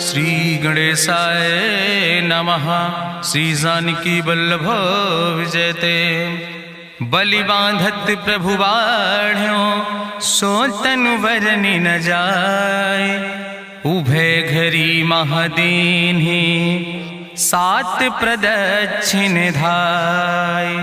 श्री गणेशाय नमः। श्री जानकी वल्लभ विजयते। बलि बांधत प्रभु बाढ़ो सो तनु बरनि न जाय। उभय घरी महादीन्हि सात प्रदक्षिण धाय।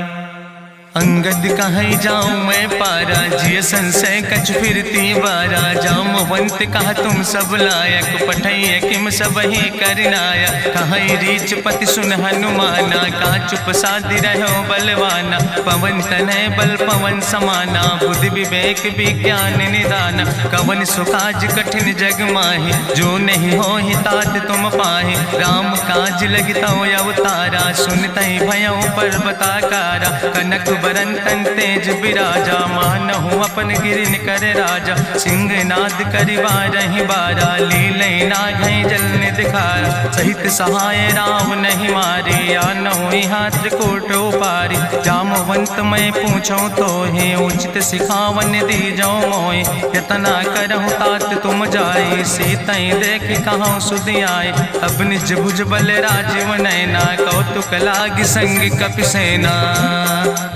अंगद कहीं जाऊं मैं पारा जिय संशय कछ फिरती बारा। जामवंत कहा तुम सब लायक पठैय किम सब ही करनाया। कहीं रीच पति सुन हनुमाना कहा चुप साधि रहो बलवाना। पवन तनय बल पवन समाना बुद्धि विवेक विज्ञान निदाना। कवन सुकाज कठिन जग माहि जो नहीं हो ही तात तुम पाहि। राम काज लगितो अवतारा सुनतहि भयो पर्वताकारा। कनक बरन तन तेज बिराजा मानहु अपन गिरिन कर राजा। सिंह नाद करिवा रही बारा लीलै नाघै जल निधिखारा। सहित सहाय राम नहीं मारे आनहु यहाँ त्रिकोट उपारी। जामवंत मैं पूछो तो हे उचित सिखावन दी जाओ मोय। यतना करहु तात तुम जाए सीतई देख कहूँ सुधि आए। अब निज भुज बल राजीव नैना कौतुक लाग संग कपिसेना।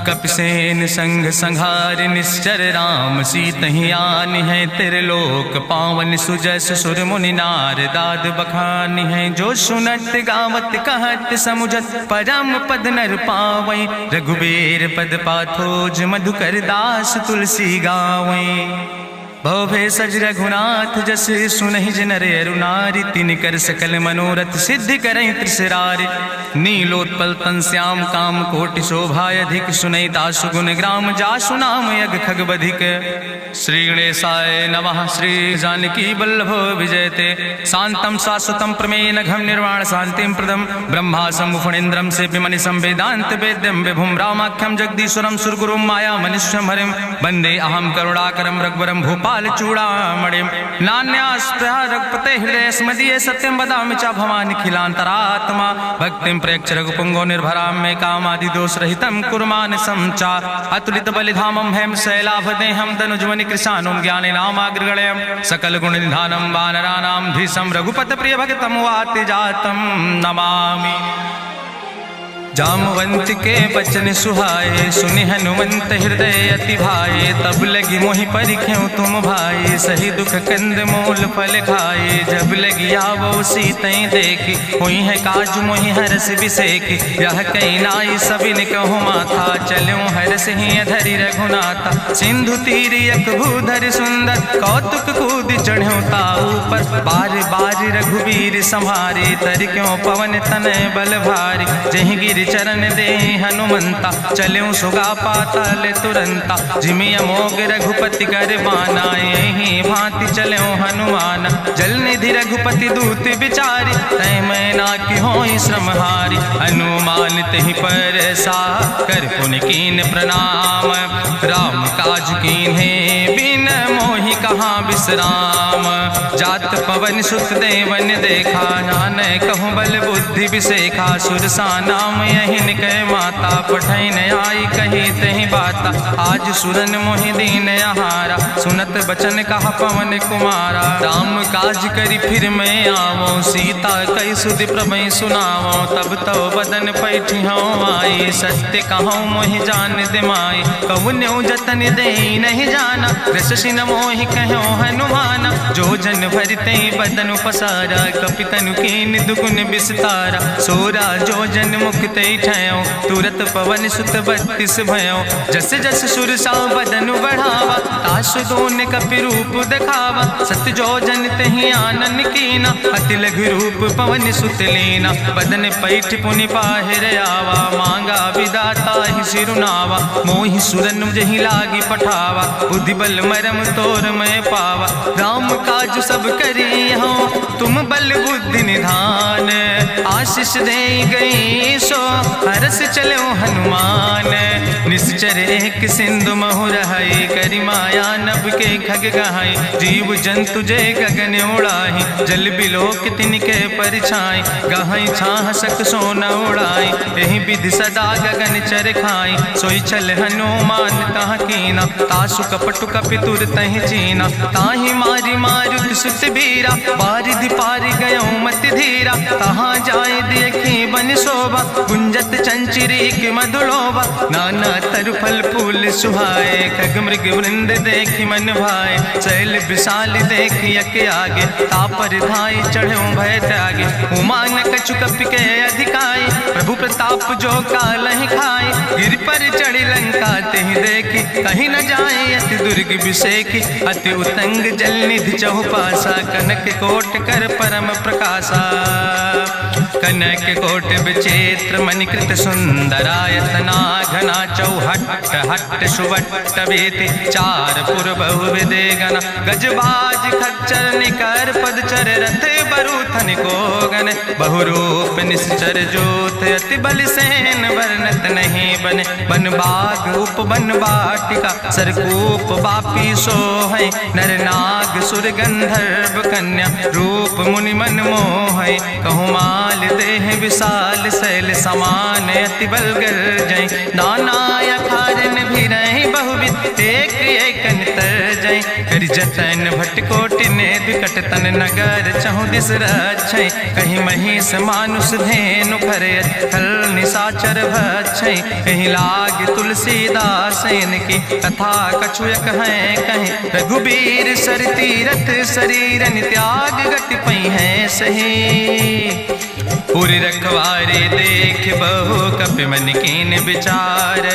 कपिसेन संग संहार निश्चर राम सीतहि आनि है त्रिलोक पावन। सुजस सुर मुनि नार दाद बखानि है। जो सुनत गावत कहत समुझत परम पद नर पावै। रघुबीर पद पाथोज मधुकर दास तुलसी गावै। भवे सज रघुनाथ जस सुनहि जिनर अरुनारि। तिनकर सकल मनोरथ सिद्धि करहि त्रिसरारि। नीलोत्पल तन श्याम काम कोटि शोभाय अधिक। सुनहि दासु गुण ग्राम जासु नाम यज्ञ खग बधिक। श्री गणेशाय नमः। श्री जानकी वल्लभ विजयते। शांतम शाश्वतम प्रमेय नघम निर्वाण शांतिम प्रदम। ब्रह्मा शंभुफणीन्द्रम सेव्यमणि संवेदांत वेद्यम विभुम रामाख्यम जगदीश्वरम सुरगुरुम माया मनीश्वरम हरिम। वंदे अहम करुणाकरम रघुवरम भूपाल चूड़ामणिम। नान्यास्पृहा रघुपते हृदय स्मदीये सत्यम वदामि च भवानि खिलांतरात्मा। भक्तिम प्रयच्छ रघुपुंगो निर्भराम मे कामादि दोष रहितम कुर्मान समचा। अतुलित बलिधामम हेम शैलाभदेहम तनुजवनि कृशानुम ज्ञाने नामाग्रगणयम। सकल गुण निधानम वानराणाम धीशम रघुपत प्रिय भक्तम वाति जातम नमामि। जामवंत के बचन सुहाए सुनि हनुमंत हृदय अति भाए। तब लगी मोहि परिख्यों तुम भाई सही दुख कंद मूल फल खाए। जब लगी आवो सीतई देखी हुई है काज मोहि हरस बिसेखी। यह कई नाई सबिन कहु माथा चलूं हरस ही धरि रघुनाथा। सिंधु तीर यक भूधर सुंदर कौतुक कूद चढ़्यो ताऊ पर। बार बार रघुवीर संहारे तर क्यों पवन तनय बल भारी। जहि गिर चरण दे हनुमंता चलूं सुगा पाताल तुरंता। जिमिय मोग रघुपति कर बाना यही भांति चलूं हनुमान। जल निधि रघुपति दूत बिचारी तय मैं ना कि होई श्रमहारी। हनुमान तहि पर सा कर पुनि कीन प्रणाम। राम काज कीन्हे बिन मोहि कहाँ विश्राम। जात पवन सुत देवन देखा नानय कहूँ बल बुद्धि विसेखा। सुरसा नाम यहिन कह माता पठैन आई कही तहि बाता। आज सुरन मोहि दीन आहारा सुनत बचन कहा पवन कुमारा। राम काज करी फिर मैं आवो सीता कई सुधि प्रभु सुनावो। तब तो बदन पैठी हूँ आई सत्य कहूँ मोहि जान दिमाई। कहुन्यो जतन दे नहीं जाना रससिन मोहि कहो हनुमाना। जो जन भरते बदन पसारा कपितनु कीन दुगुन विस्तारा। सोरा जो जन मुक्ते ठयो तुरत पवन सुत 32 भयो। जस जस सुरसा बदन बढ़ावा तासु दोन कपि रूप दिखावा। सत जो जन तहि आनन कीना अति लघु रूप पवन सुत लीना। बदन पैठ पुनि पाहिर आवा मांगा विदाता ही सिरुनावा। मोहि सुरन जहि लागी पठावा बुद्धि बल मरम तोर मैं पावा। राम काज सब करी हो तुम बल बुद्धि निधान। आशीष दे गई सो हरस चलो हनुमान। निश्चर एक सिंधु महु रहाई करी माया नभ के खग गहाई। जीव जंतु जय गगन उड़ाही जल बिलोक तिनके परिछाई। गहाई छाह सक सोना उड़ाई यही विधि सदा गगन चर खाई। सोई चल हनुमान तह कीना तासु कपटु कपि तुर तहि चीना। ताहि मारी मारुत सुत बीरा बारिधि पारि गयो मत धीरा, तहाँ जाए देखी बन शोभा, गुंजत चंचरी की मधुलोभा, नाना तरु फल फूल सुहाए, खग मृग वृंद देखी मन भाए, शैल विशाल देखी यके आगे, तापर धाई चढ़ो भय त्यागे, उमान कछु कपि के अधिकाई, प्रभु प्रताप जो कालहि खाए, गिर पर चढ़ी लंका तेहि देखी, कहीं न जाए अति दुर्ग विषेखी, अति उतंग जल निधि चहुपासा, कनक कोट कर परम प्रकाशा, कनक कोट विचित्र मणिकृत सुंदरायतना, घना चौहट्ट हट्ट सुवट्ट बेति, चार पुर बहु विदे गना, गजबाज खच्चर निकर पदचर, रथ बरूथन को गन, बहुरूप निश्चर जोत, अति बल सेन वर्णत नहीं बने, बन बाग उप बन बाटिका, सरकूप बापी सोहै, नर नाग सुर गंधर्व कन्या, रूप मुनि मन मोहै, कहूँ माल देह विशाल, शैल समान अति बल गर्जै, नाना अखारन भी रही बहुविध, एक एक नितर जै, कर जतन भटकोटि ने विकट तन नगर, चहु दिस रक्षै, कहीं महिष मानुष धेनु खरे, खल निशाचर भक्षै, कहीं लाग तुलसीदास इनकी, कथा कछुयक है कहीं, रघुबीर सर तीरथ शरीरन त्याग गति पई है सही, पूरी रखवारे देख बहु कपि मन कीन विचार,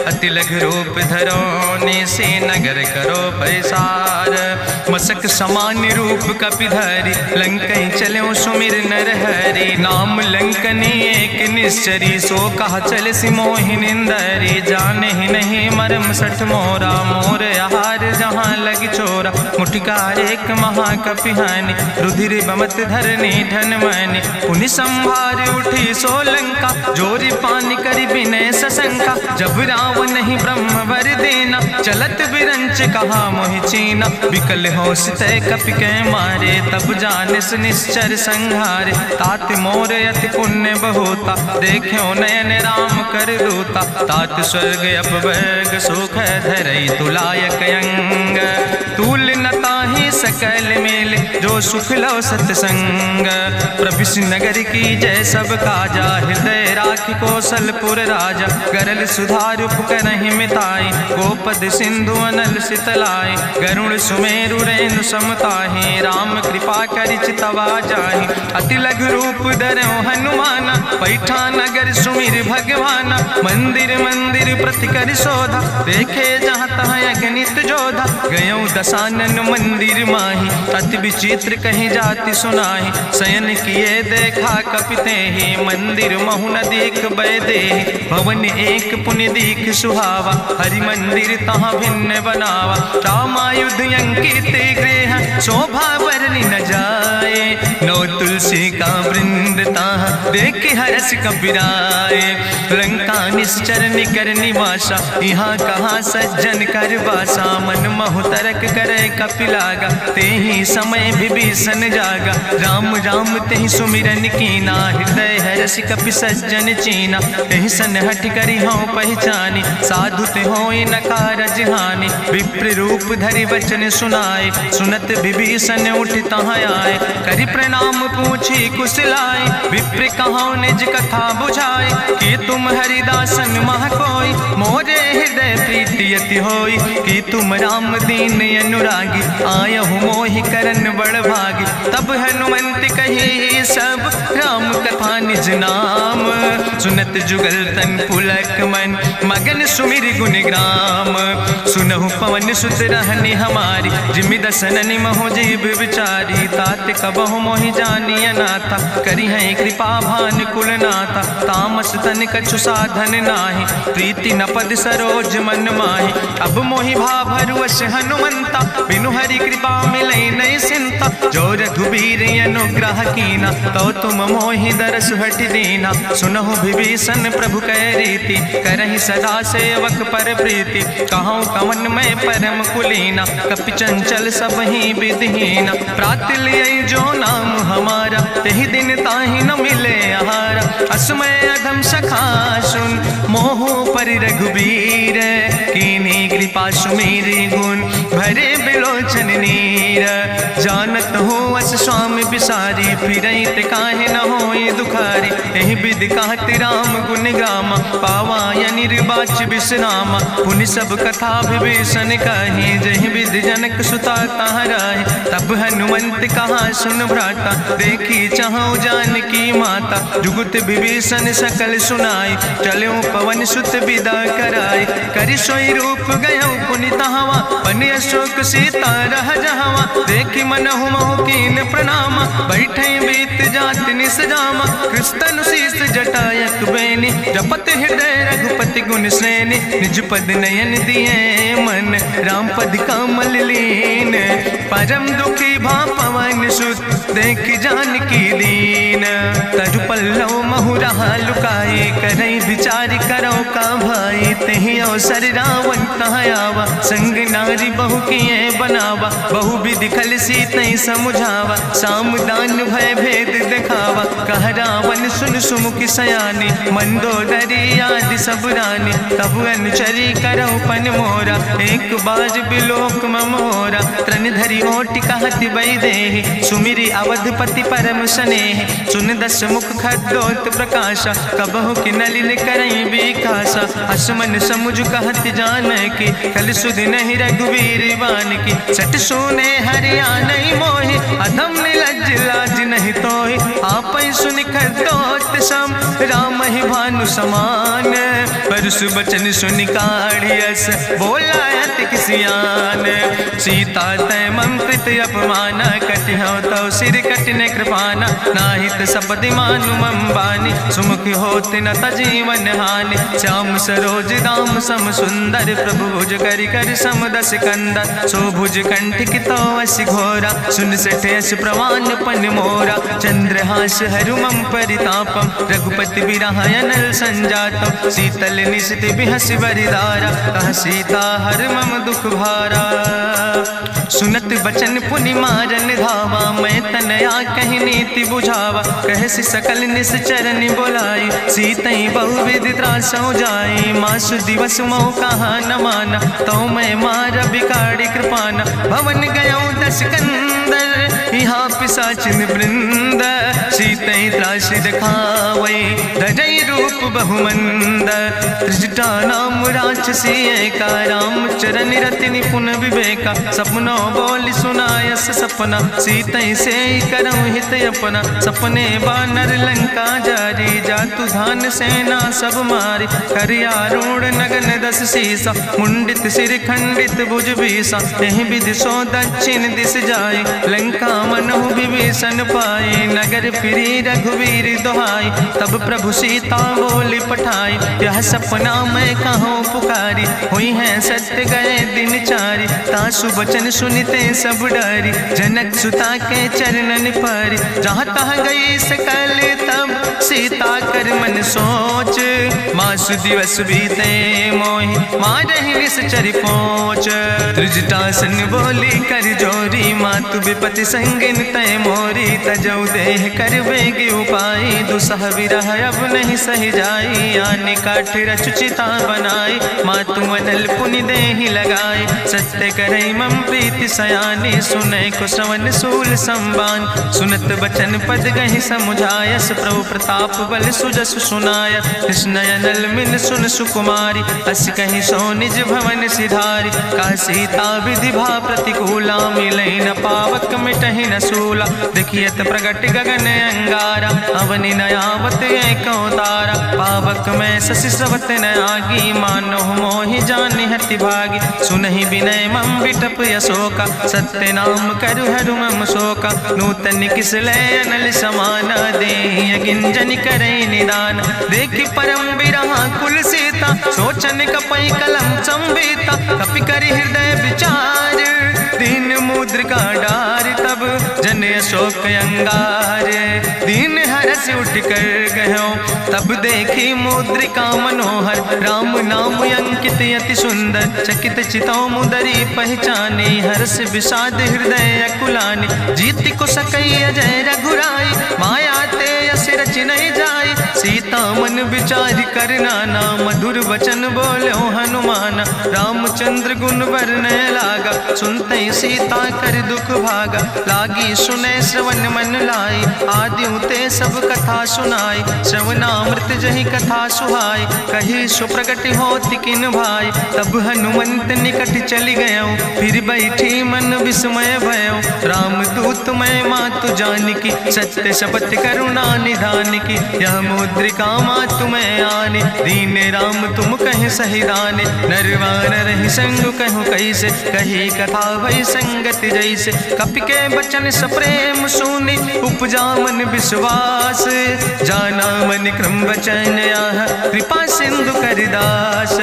अति लघु रूप धरोने से नगर करो पैसार, मसक समान रूप कपि धरि, लंकई चलो सुमिर नर हरि, नाम लंकनी एक निश्चरी, सो कहा चल सिमोहि निंदरी, जाने ही नहीं मरम सठ मोरा, मोर आहार जहाँ लग चोरा, मुठिका एक महाकपि हानि, रुधिर बमत धरनी धन मनि, पुनि संभार उठी सोलंका, जोरी पानी करी विनय सशंका, जब रावण ही ब्रह्म वर देना, चलत बिरंच कहा मोहि चीना, विकल हो सितय कपि के मारे, तब जानिस निश्चर संहारे, तात मोर अति पुण्य बहुता, देख्यो नयन राम कर दूता, तात स्वर्ग अपवर्ग सुख धरई तुलायक अंग, तूल न ताहि सकल मेल, जो सुख लो सत्संग, प्रभिस नगर की जय सब काजा, हृदय राखि कौशलपुर राजा, गरल सुधार उपकरहि मिताई, गोपद सिंधु अनल सितलाई, गरुण सुमेरु रेणु समताहि, राम कृपा करि चितवा जाहि, अति लघु रूप धरौ हनुमाना, पैठा नगर सुमिर भगवाना, मंदिर मंदिर प्रति कर शोधा, देखे जहाँ तहाँ अगणित जोधा, गयौ दसानन मंदिर माही, अति विचित्र कहीं जाति सुनाही, शयन किए देखा कपिते ही, मंदिर महु न देख बैदे, भवन एक पुनि दीख सुहावा, हरि मंदिर तहाँ भिन्न बनावा, रामायुध अंकित गृह, शोभा बरनी न जाए, नौ तुलसी का वृंद तहाँ देख हरस कपिराए, लंका निश्चर निकर निवासा, यहाँ कहाँ सज्जन कर बासा, मन महु तरक करे कपिलागा, ते ही समय विभीषण जागा, राम राम तेहि सुमिरन कीना, हृदय हरसि कपि सज्जन चीना, तेहि सन हठ करि हऊँ पहचानी, साधु ते होई न कारज हानि, विप्र रूप धरि वचन सुनाए, सुनत विभीषण उठ तहाँ आए, करि प्रणाम पूछी कुशलाए, विप्र कहौं निज कथा बुझाए, कि तुम हरिदासन मह कोई, मोरे हृदय प्रीति अति होई, कि तुम राम दीन अनुरागी, आयहु मोहि करन बड़ भागी, तब हनुमंत कही सब राम कथा निज नाम, सुनत जुगल तन पुलक मन, मगन सुमिर गुण ग्राम, सुनहु पवन सुत रहनि हमारी, जिमि दसननि महु जीव विचारी, तात कबहु मोहि जानिय नाथा, करि हैं कृपा भान कुल नाथा, तामस तन कछु साधन नाही, प्रीति न पद सरोज मन माही, अब मोहि भाभरुवश हनुमंता, बिनु हरि कृपा मिलै नहीं सिंता, जो रघुबीर अनुग्रह कीना, तो तुम मोहि दरस हट दीना, सुनहु विभीषण प्रभु कै रीति, करहि सदा सेवक पर प्रीति, कहूँ कवन में परम कुलीना, कपि चंचल सब ही विधिहीना, प्रात लियै जो नाम हमारा, तेहि दिन ताहि न मिले आहारा, असमय अधम सखा सुन, मोह पर रघुबीर, कीन्ही कृपा सुमेरि गुण भरे बिलोचन नीर। जानत हो अस स्वामी बिसारी, फिरई ते काहे न होए दुखारी। एहि विधि कहत राम गुण गामा, पावा निर्बाच विश्रामा। पुनि सब कथा विभीषण कही, जहि विधि जनक सुता तहराहि। तब हनुमंत कहा सुन भ्राता, देखी चाहु जानकी माता। जुगुत विभीषण सकल सुनाई, चलो पवन सुत विदा कराई। करि सोई रूप गयो पुनि तहवा, बन अशोक सीता रह जहवा। देखी मनहु महु कीन प्रणामा, बैठे बीत जात निस जामा। कृष्ण शीस जटायक बेनी, जपत हृदय रघुपति गुण श्रेणी। निज पद नयन दिए मन, राम पद कमल लीन। परम दुखी भा पवन सुत, देख जानकी दीन। तजु पल्लव महु रहा लुकाई, करई विचार करो का भाई। तेहि अवसर रावण तहाँ आवा, संग नारी बहु किए बनावा। बहु विधि खल सीतई समुझावा, साम दान भय भेद दिखावा। कह रावण सुन सुमुखी सयानी, मंदोदरी आदि सब रानी। तब अनुचरी करो पन मोरा, एक बाज बिलोक ममोरा। त्रन धरि ओट कहत बई देहि, सुमिरी अवधपति परम स्नेहि। सुन दस मुख खद्योत प्रकाशा, कबहु कि नलिन करई बिकासा। असमन समुझ कहत जानकी, कल सुध नहीं रघुवीर बानकी। सट सुने हरिया नहीं मोहि, अधम निलज्ज लाज नहीं तोहि। आपै सुनि खद्योत सम, राम ही भानु समान। परसु बचन सुनि काढ़ियस, बोला अति किसियान। सीता तै मम कृत अपमाना, कटिहौ तौ सिर कटिने कृपाना। नाहित सपदि मानु मम बानी, सुमुख होत न तजीवन हानि। श्याम सरोज दाम सम सुंदर, प्रभु भुज करि कर सम दस कंदर। सो भुज कंठ कितो अस घोरा, सुन सेठ अस प्रवान पन मोरा। चंद्रहास हरु मम परितापम, रघुपति बिरहायनल संजातम। शीतल निशित बिहस बरिदारा, कह सीता हर मम दुख भारा। सुनत बचन पुनि मारन धावा, मैं तनया कहि नीति बुझावा। कहसि सकल निश्चरन बोलाई, सीतई बहुविध त्रासौ जाई। मासु दिवस मोह कहा न माना, तो मैं मार बिकाड़ी कृपाना। भवन गयो दस कंदर, यहाँ पिशाचिन वृंद। सीतई त्रास दिखावै, धजई रूप बहुमंद। त्रिजटा नाम राक्षसी एका, राम चरण रति निपुण विवेका। सपनों बोल सुनायस सपना, सीतई से करऊँ हित अपना। सपने बानर लंका जारी, जातु धान सेना सब मारी। करियारूढ़ नगन दस सीसा, मुंडित सिर खंडित भुज बीसा। एहि विधि सो दक्षिण दिस जाय, लंका मनहु विभीषण पाए। नगर फिरी रघुवीर दोहाई, तब प्रभु सीता बोली पठाई। यह सपना मैं कहूँ पुकारी, हुई है सत्य गए दिन चारी। तासु बचन सुनते सब डरी, जनक सुता के चरणन पर। जहाँ तहाँ गई सकल तब, सीता कर मन सोच। मासु दिवस बीते मोहि, मारहि निश्चर पहुँच। त्रिजटासन बोली कर जोरी, मातु विपति संगिन तय मोरी। तजौ देह कर बेग उपाय, दुसह विरह अब नहीं सही जाई। आने काठ रचुचिता बनाई, मातु अनल पुनि देहि लगाई। सत्य करई मम प्रीति सयानी, सुनै को श्रवण सूल संबान। सुनत बचन पद गहि समुझायस, प्रभु प्रताप बल सुजस सुनाय। कृष्ण अनल मिन सुन सुकुमारी, अस कहि सो निज भवन सिधारी। का सीता विधि भा प्रतिकूला, मिलै न पावक मिटहि न सूला। देखियत प्रगट गगन अंगारा, अवनि नयावत एको तारा। पावक में शशि स्रवत न आगी, मानो मोहि जानि हति भागी। सुनहि विनय मम विटप यशोका, सत्य नाम करु हरु मम शोका। नूतन किस लय अनल समाना, देहि गिंजन करई निदान। देखि परम बिरहा कुल सीता, सोचन कपई कलम संवेता। कपि करि हृदय विचार, दीन मुद्रिका डार। तब जन अशोक अंगार, दीन हरस उठ कर गयो। तब देखी मुद्रिका मनोहर, राम नाम अंकित अति सुंदर। चकित चितौ मुदरी पहचानी, हर्ष विषाद हृदय अकुलानी। जीत को सकई अजय रघुराई, माया ते अस रच नहीं जाई। सीता मन विचार कर नाना, मधुर वचन बोलो हनुमान। रामचंद्र गुण वर्णय लागा, सुनते सीता कर दुख भागा। लागी सुने श्रवण मन लाई, आदि ते सब कथा सुनाई। श्रवणामृत जहि कथा सुहाई, कही सुप्रगट होति किन भाई। तब हनुमंत निकट चली गयो, फिर बैठी मन विस्मय भयो। राम दूत मैं मातु जानकी, सत्य शपथ करुणा निधान की। यह मुद्रिका मातु मैं आने, दीन राम तुम कहे सही दाने। नरवान रही संग कहूँ कैसे, कही कथा भई संगति जैसे। कपि के बचन सप्रेम सुनी, उपजा मन विश्वास। जाना मन क्रम वचन आह, कृपा सिंधु करिदास।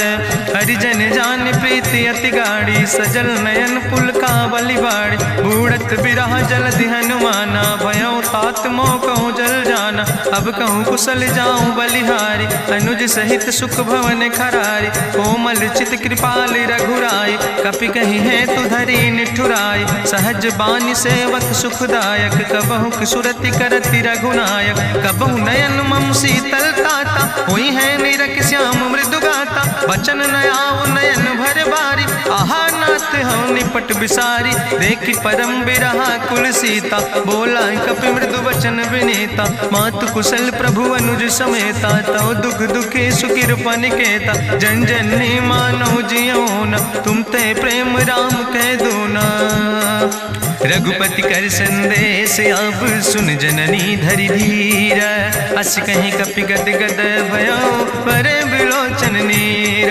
हरिजन जान प्रीति अति गाड़ी, सजल नयन पुलकावली बाड़ी। बूढ़त बिरह जलधि हनुमाना, भयो तात मोह कहूँ जल जाना। अब कहूँ कुशल जाऊँ बलिहारी, अनुज सहित सुख भवन खरारी। कोमल चित कृपाल रघुराई, कपि कही है तु धरी निठुराई। सहज बानी सेवक सुखदायक, कबहु सुरति करति रघुनायक। कबहु नयन मम शीतल ताता, हुई है निरख श्याम मृदु गाता। बचन नयाव नयन भर बारी, आहा नाथ हूँ निपट बिसारी। देखी परम बिरहा कुल सीता, बोला कपि मृदु वचन विनीता। मातु कुशल प्रभु अनुज समेता, तव दुख दुखी सुकृपा निकेता। जन जननी मानो जियो न, तुम ते प्रेम राम कह दो ना। रघुपति कर संदेश अब सुन जननी धरि धीर। अस कहीं कपि गद गद भयो, परे बिलोचन नीर।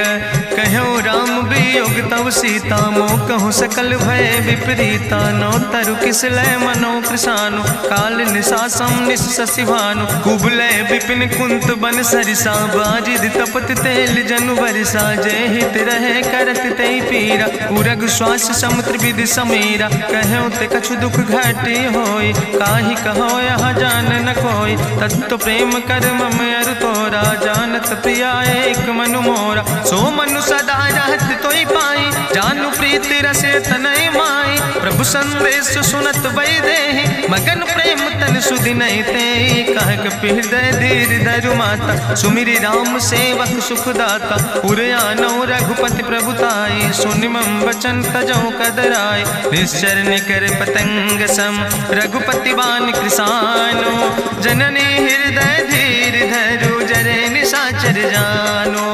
कहो राम वियोग तव सीता, मोह कहूँ सकल भय विपरीता। नौ तरु किस लय मनो कृशानु, काल निशासम निशि भानु। कुबलय विपिन कुंत बन सरिसा, बाजिद तपत तेल जनु बरिसा। जय हित रहे करत तय पीरा, उरग श्वास समुद्र विधि समीरा। कहो ते कछु दुख घटी होई, काहि कहो यहाँ जान न कोई। तत्व प्रेम कर मम अरु तोरा, जानत प्रिया एक मनु मोरा। सो मनु सदा रहत तोई पाई, जानु प्रीति रसे तनय माई। प्रभु संदेश सुनत वै देहि, मगन प्रेम तन सुधि नहीं ते। कह कपि हृदय धीर धरु माता, सुमिरि राम सेवक सुखदाता। उरयानौ रघुपति प्रभुताई, सुनि मम वचन तजौ कदराई। निश्चर निकर पतंग सम, रघुपति बान कृसानो। जननी हृदय धीर धरु, जरे निशाचर जानो।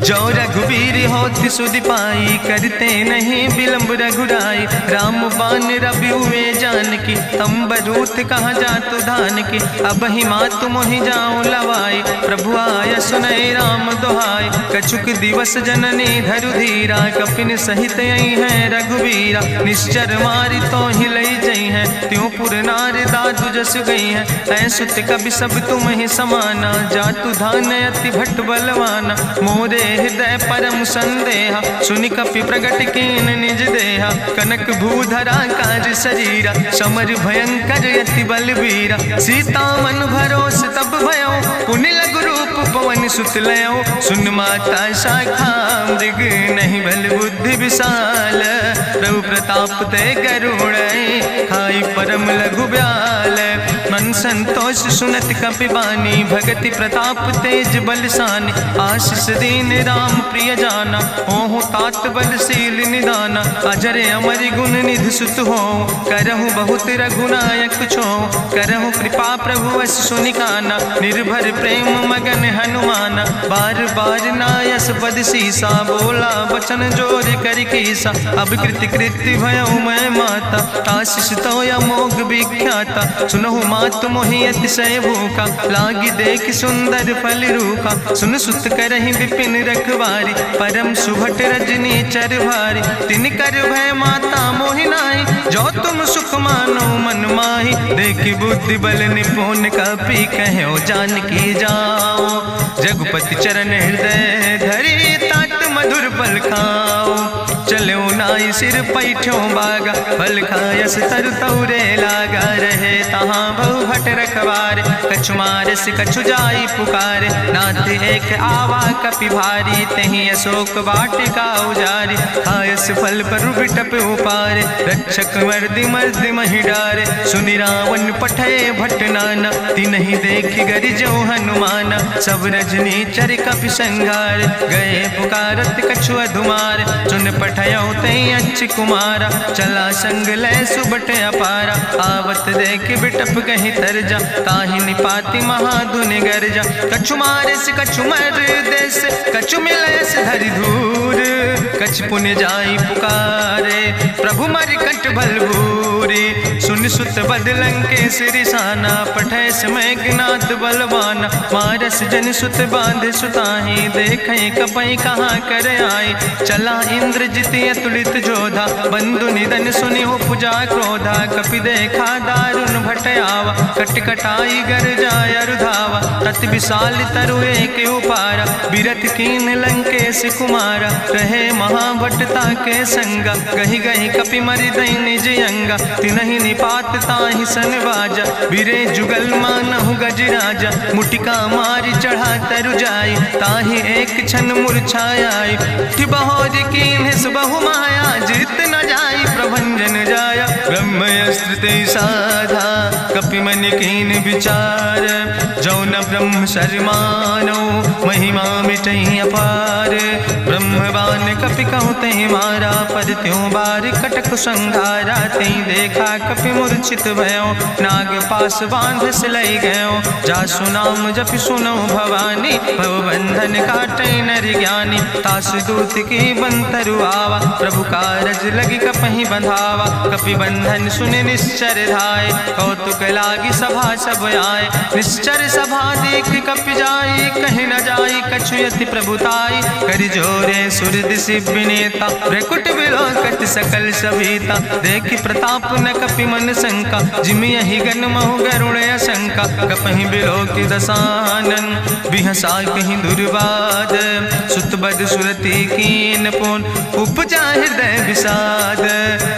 जो रघुवीर होति सुधि पाई, करते नहीं विलंब रघुराई। राम बान रवि हुए जानकी, तंबरूथ कहाँ जातु धान की। अब ही मातु मोहि जाऊँ लवाई, प्रभु आय सुनय राम दुहाई। कछुक दिवस जननी धरु धीरा, कपिन सहित यही है रघुवीरा। निश्चर मारी तो ही लई जई है, त्यों पुर नार दादु जस गई है। ऐसुत कवि सब तुम ही समाना, जातु धान अति भट्ट बलवाना। मोरे हृदय परम संदेहा, सुनि कपि प्रगट कीन निज देहा। कनक भूधरा काज शरीरा, समर भयंकर अति बलवीरा। सीता मन भरोस तब भयो, पुनि लघु रूप पवन सुत लयो। सुन माता शाखा मृग, नहीं बल बुद्धि विशाल। प्रभु प्रताप ते गरुड़, खाई परम लघु ब्याल। मन संतोष सुनत कपि बानी, भगति प्रताप तेज बलसानी। आशीष दीन राम प्रिय जाना, ओहु तात बलशील निदाना। अजर अमर गुण निधि सुत हो, करहु बहुत रघुनायक छो। करहु कृपा प्रभु अस सुनिकाना, निर्भर प्रेम मगन हनुमाना। बार बार नायस पद सीसा, बोला बचन जोर कर कीसा। अब कृति कृति भयो मैं माता, आशीष तो अमोघ विख्याता। सुनहु मातु मोहि अतिशय भूखा, लागी देख सुंदर फल रूखा। सुन सुत करहि विपिन रखवारी, परम सुभट रजनी चर भारी। तिन कर भय माता मोहि नाहि, जो तुम सुख मानो मन माहि। देखि बुद्धि बल निपुण कपि, कहो जानकी जाओ। रघुपति चरण हृदय धरि, तात मधुर फल खाओ। चलो नाई सिर पैठ्यो बागा, फल खायस तरु तौरे लागा। रहे तहाँ बहु भट रखवार, कछु मारस कछु जाई पुकार, नाथ एक आवा कपि भारी, तहीं अशोक वाटिका उजारी, खायस फल पर बिटप उपार, रक्षक मर्दि मर्दि महि डार, सुनि रावण पठय भट नाना, तिन्हि देखि गरिजो हनुमाना, सब रजनी चर कपि संघार, गए पुकारत कछु अधुमार, चुन पठयो तई अच्छ कुमारा, चला संग लय सुबट अपारा, आवत देख बिटप कहीं तरजा, ताहि निपाति महाधुनि गर्जा, कछु मारस कछु मर देस, कछु मिलयस धरि धूर, कछ पुण्य जाई पुकारे, प्रभु मरि कंठ बल भूरी, सुन सुत बदलंके सिरिसाना, पठय समय ज्ञात बलवाना, मारस जन सुत बांध सुताही, देखें कपई कहाँ कर आए, चला इंद्रजित अतुलित जोधा, बंधु निधन सुनि उपजा क्रोधा, कपि देखा दारुण भटयावा, कट कटाई गर जाय रुधावा, तत विशाल तरु एक उपारा, बिरत कीन लंकेश कुमारा, रहे महाभटता के संगा, गही गही कपि मरि दई निज अंगा, तिन्हि निपात ताहि सन बाजा, बिरे जुगल मानहु गजराजा, मुटिका मारि चढ़ा तरु जाई, ताहि एक क्षण मूर्छाई, बहोर कीन बहु माया, जीत न जाई प्रभंजन जाया, ब्रह्मस्त्र ते साधा, कपि मन कीन विचार, जो न ब्रह्म शर्मानो, महिमा मिटई अपार, ब्रह्मवान कपि कहु तहि मारा, पद त्यों बार कटक संघारा, तई देखा कपि मूर्छित भयो, नाग पास बांध सिलई गयो, जासु नाम जपि सुनो भवानी, भव बंधन काटै नर ज्ञानी, तास दूत की बंतरु आवा, प्रभु कारज लगी कपहि बंधावा, कपि बंधन सुनि निश्चर धाय, कौतुक लागी सभा सब आए, निश्चर सभा देख कपि जाई, कहीं न जाई कछु यति प्रभुताई, करि जोरे सुर दिसि विनेता, ब्रकुट विलोकत सकल सभीता, देखि प्रताप न कपि मन शंका, जिमि यहि गन महु गरुण शंका, कपहि बिलोकि दसानन, बिहसा कहीं दुर्वाद, सुत बद सुरति कीन पुन, उपजा हृदय विषाद,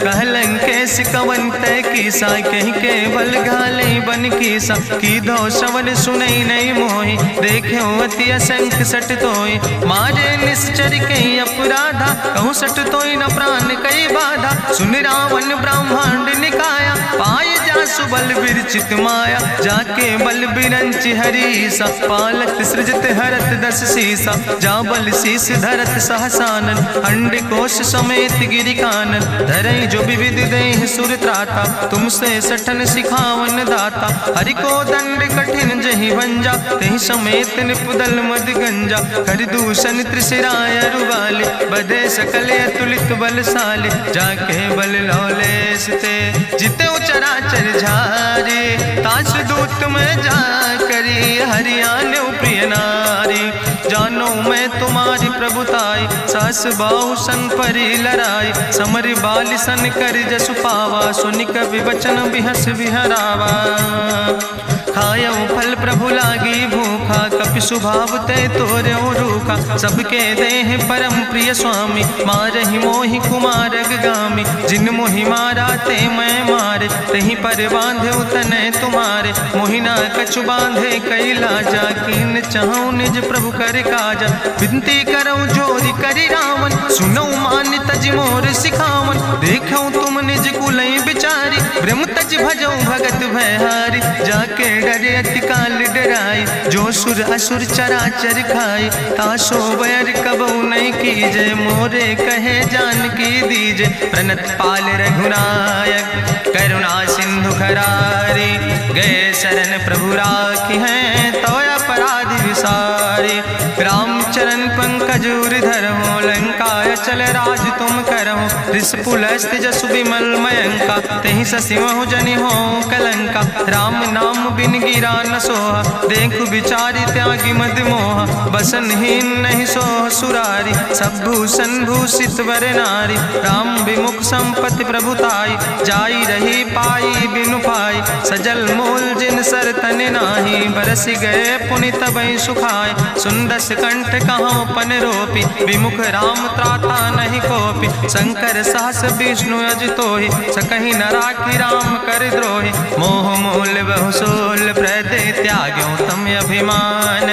कहलन कैस कवन तय कीसा, कहीं केवल घाले बन कीसा, की दो श्रवण सुनई नहीं मोहि, देखे अति असंख सट तोय, मारे निश्चर कई अपराधा, कहूँ सट तोय न प्राण कई बाधा, सुन रावण ब्रह्मांड निकाया, पाय जासु बल विरचित माया, जाके बल बिरंचि हरीसा, पालत सृजत हरत दस सीसा, जा बल शीस धरत सहसानन, अंड कोश समेत गिरि कानन, धरई जो विविध देह सुर त्राता, तुमसे सठन सिखावन दाता, हरि को दंड कठिन जहि भंजा, तहि समेत निपुदल मद गंजा, कर दूषण त्रिशिराय रुवाले, बधे सकल अतुलित बलशाले, जाके बल लौलेस ते जिते चराचर झारे, तास दूत में जा करी हरियाण प्रिय नारी, जानो मैं तुम्हारी प्रभुताई, सास बाहु सन परी लड़ाई, समर बाल सन कर जसु पावा, सुनि कवि वचन बिहस बिहरावा, खायो फल प्रभु लागी भूखा, कपि स्वभाव ते तोर्यो रूखा, सबके देह परम प्रिय स्वामी, मारहि मोहि कुमारग गामी, जिन मोहि मारा ते मैं मारे, तहीं पर बांधे तनै तुम्हारे, मोहिना कछु बांधे कई लाजा, कीन चाहूं निज प्रभु कर काजा, विनती करऊं जोरि करि रावण, सुनऊ मान तज मोर सिखावन, देखऊं तुम निज कुलई बिचारी, ब्रह्म तज भजऊं भगत भयहारी, जाके डरे अति काल डराई, जो सुर असुर चराचर खाई, तासो बैर कबऊ नहीं कीजे, मोरे कहे जान की दीजे, प्रणत पाल रघुनायक करुणा सिंधु खरारी, गए शरण प्रभु राखी हैं तो अपराध विसारी, रामचरण पंकज उर धरहु, लंकाय चल राज तुम करहु, रिसपुलस्त जसु विमल मयंका, तेहि ससिवहु जनि हो कलंका, राम नाम बिन गिरा न सोहा, देखु विचारि त्यागी मद मोहा, बसनहीन नहीं सोह सुरारी, सब भूषण भूषित वर नारी, राम विमुख संपत्ति प्रभुताई, जाई रही पाई बिनु पाई, सजल मूल जिन सर तन नाही, बरस गए पुनि तबई सुखाय, सुंदस कंठ कहाँ पन रोपी, विमुख राम त्राता नहीं कोपी, शंकर सहस विष्णु अज तोहि, सकहि न राखि राम कर द्रोहि, मोह मूल बहु सोल अभिमान।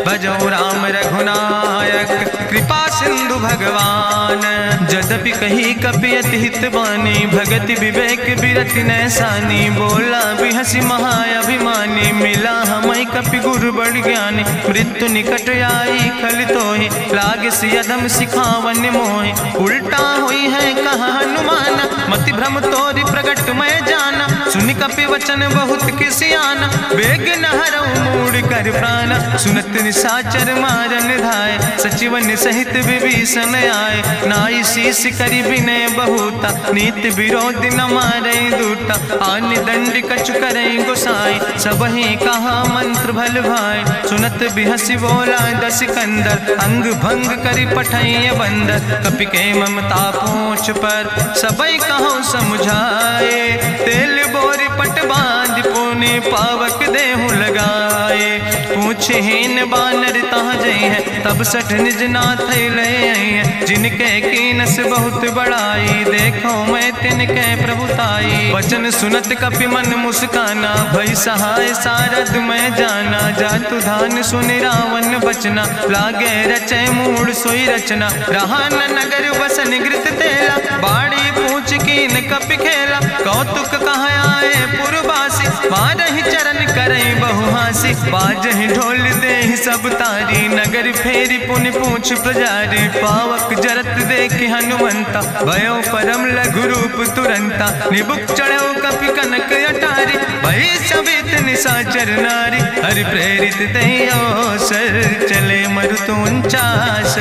भजो राम रघुनायक कृपा सिंधु भगवान। यद्यपि कही कपि अति हित बानी, भगति विवेक बिरति नैसानी। बोला बिहसी महाअभिमानी, मिला हमें कपि गुरु बड़ ज्ञानी। मृत्यु निकट आई खल तोहि, लागे सियदम सिखावन मोहि। उल्टा हुई है कहा हनुमाना, मति भ्रम तोरि प्रगट मैं जाना। सुनि कपि वचन बहुत किसियाना, बेग न हरऊ मूढ़ कर प्राण। सुनत निशाचर मारन धाय, सचिवन सहित विभीषण आए। नाई शीस करि विनय बहुता, नीति विरोध न मारे दूता। आन दंड कछु करे गोसाई, सबहि कहा मंत्र भल भाई। सुनत बिहसी बोला दस कंदर, अंग भंग करि पठैय बंदर। कपि के ममता पूछ पर, सबई कहो समझाए। तेल बोरी पट बांध पुनि, पावक देहु लगाए। पूछहीन बानर तहाँ जई है, तब सठ निज नाथ ले आई है। जिनके कीनस बहुत बड़ाई, देखो मैं तिनके प्रभुताई। वचन सुनत कपि मन मुस्काना, भई सहाय सारद मैं जाना। जातु धान सुनि रावण बचना, लागे रचे मूढ़ सोई रचना। रहा न नगर बसन घृत तेला, बाड़ी पूछ कीन कपि खेला। कौतुक कहाँ आए पुरवासी, मारहि चरण करई बहु हासी। बाजहि ढोल देहि सब तारी, नगर फेरी पुनि पूछ प्रजारी। पावक जरत देख हनुमंता, भयो परम लघु रूप तुरंता। निबुक चढ़ो कपि कनक अटारी, भई सवित निशाचर नारी। हरि प्रेरित दयो सर, चले मरुत 49।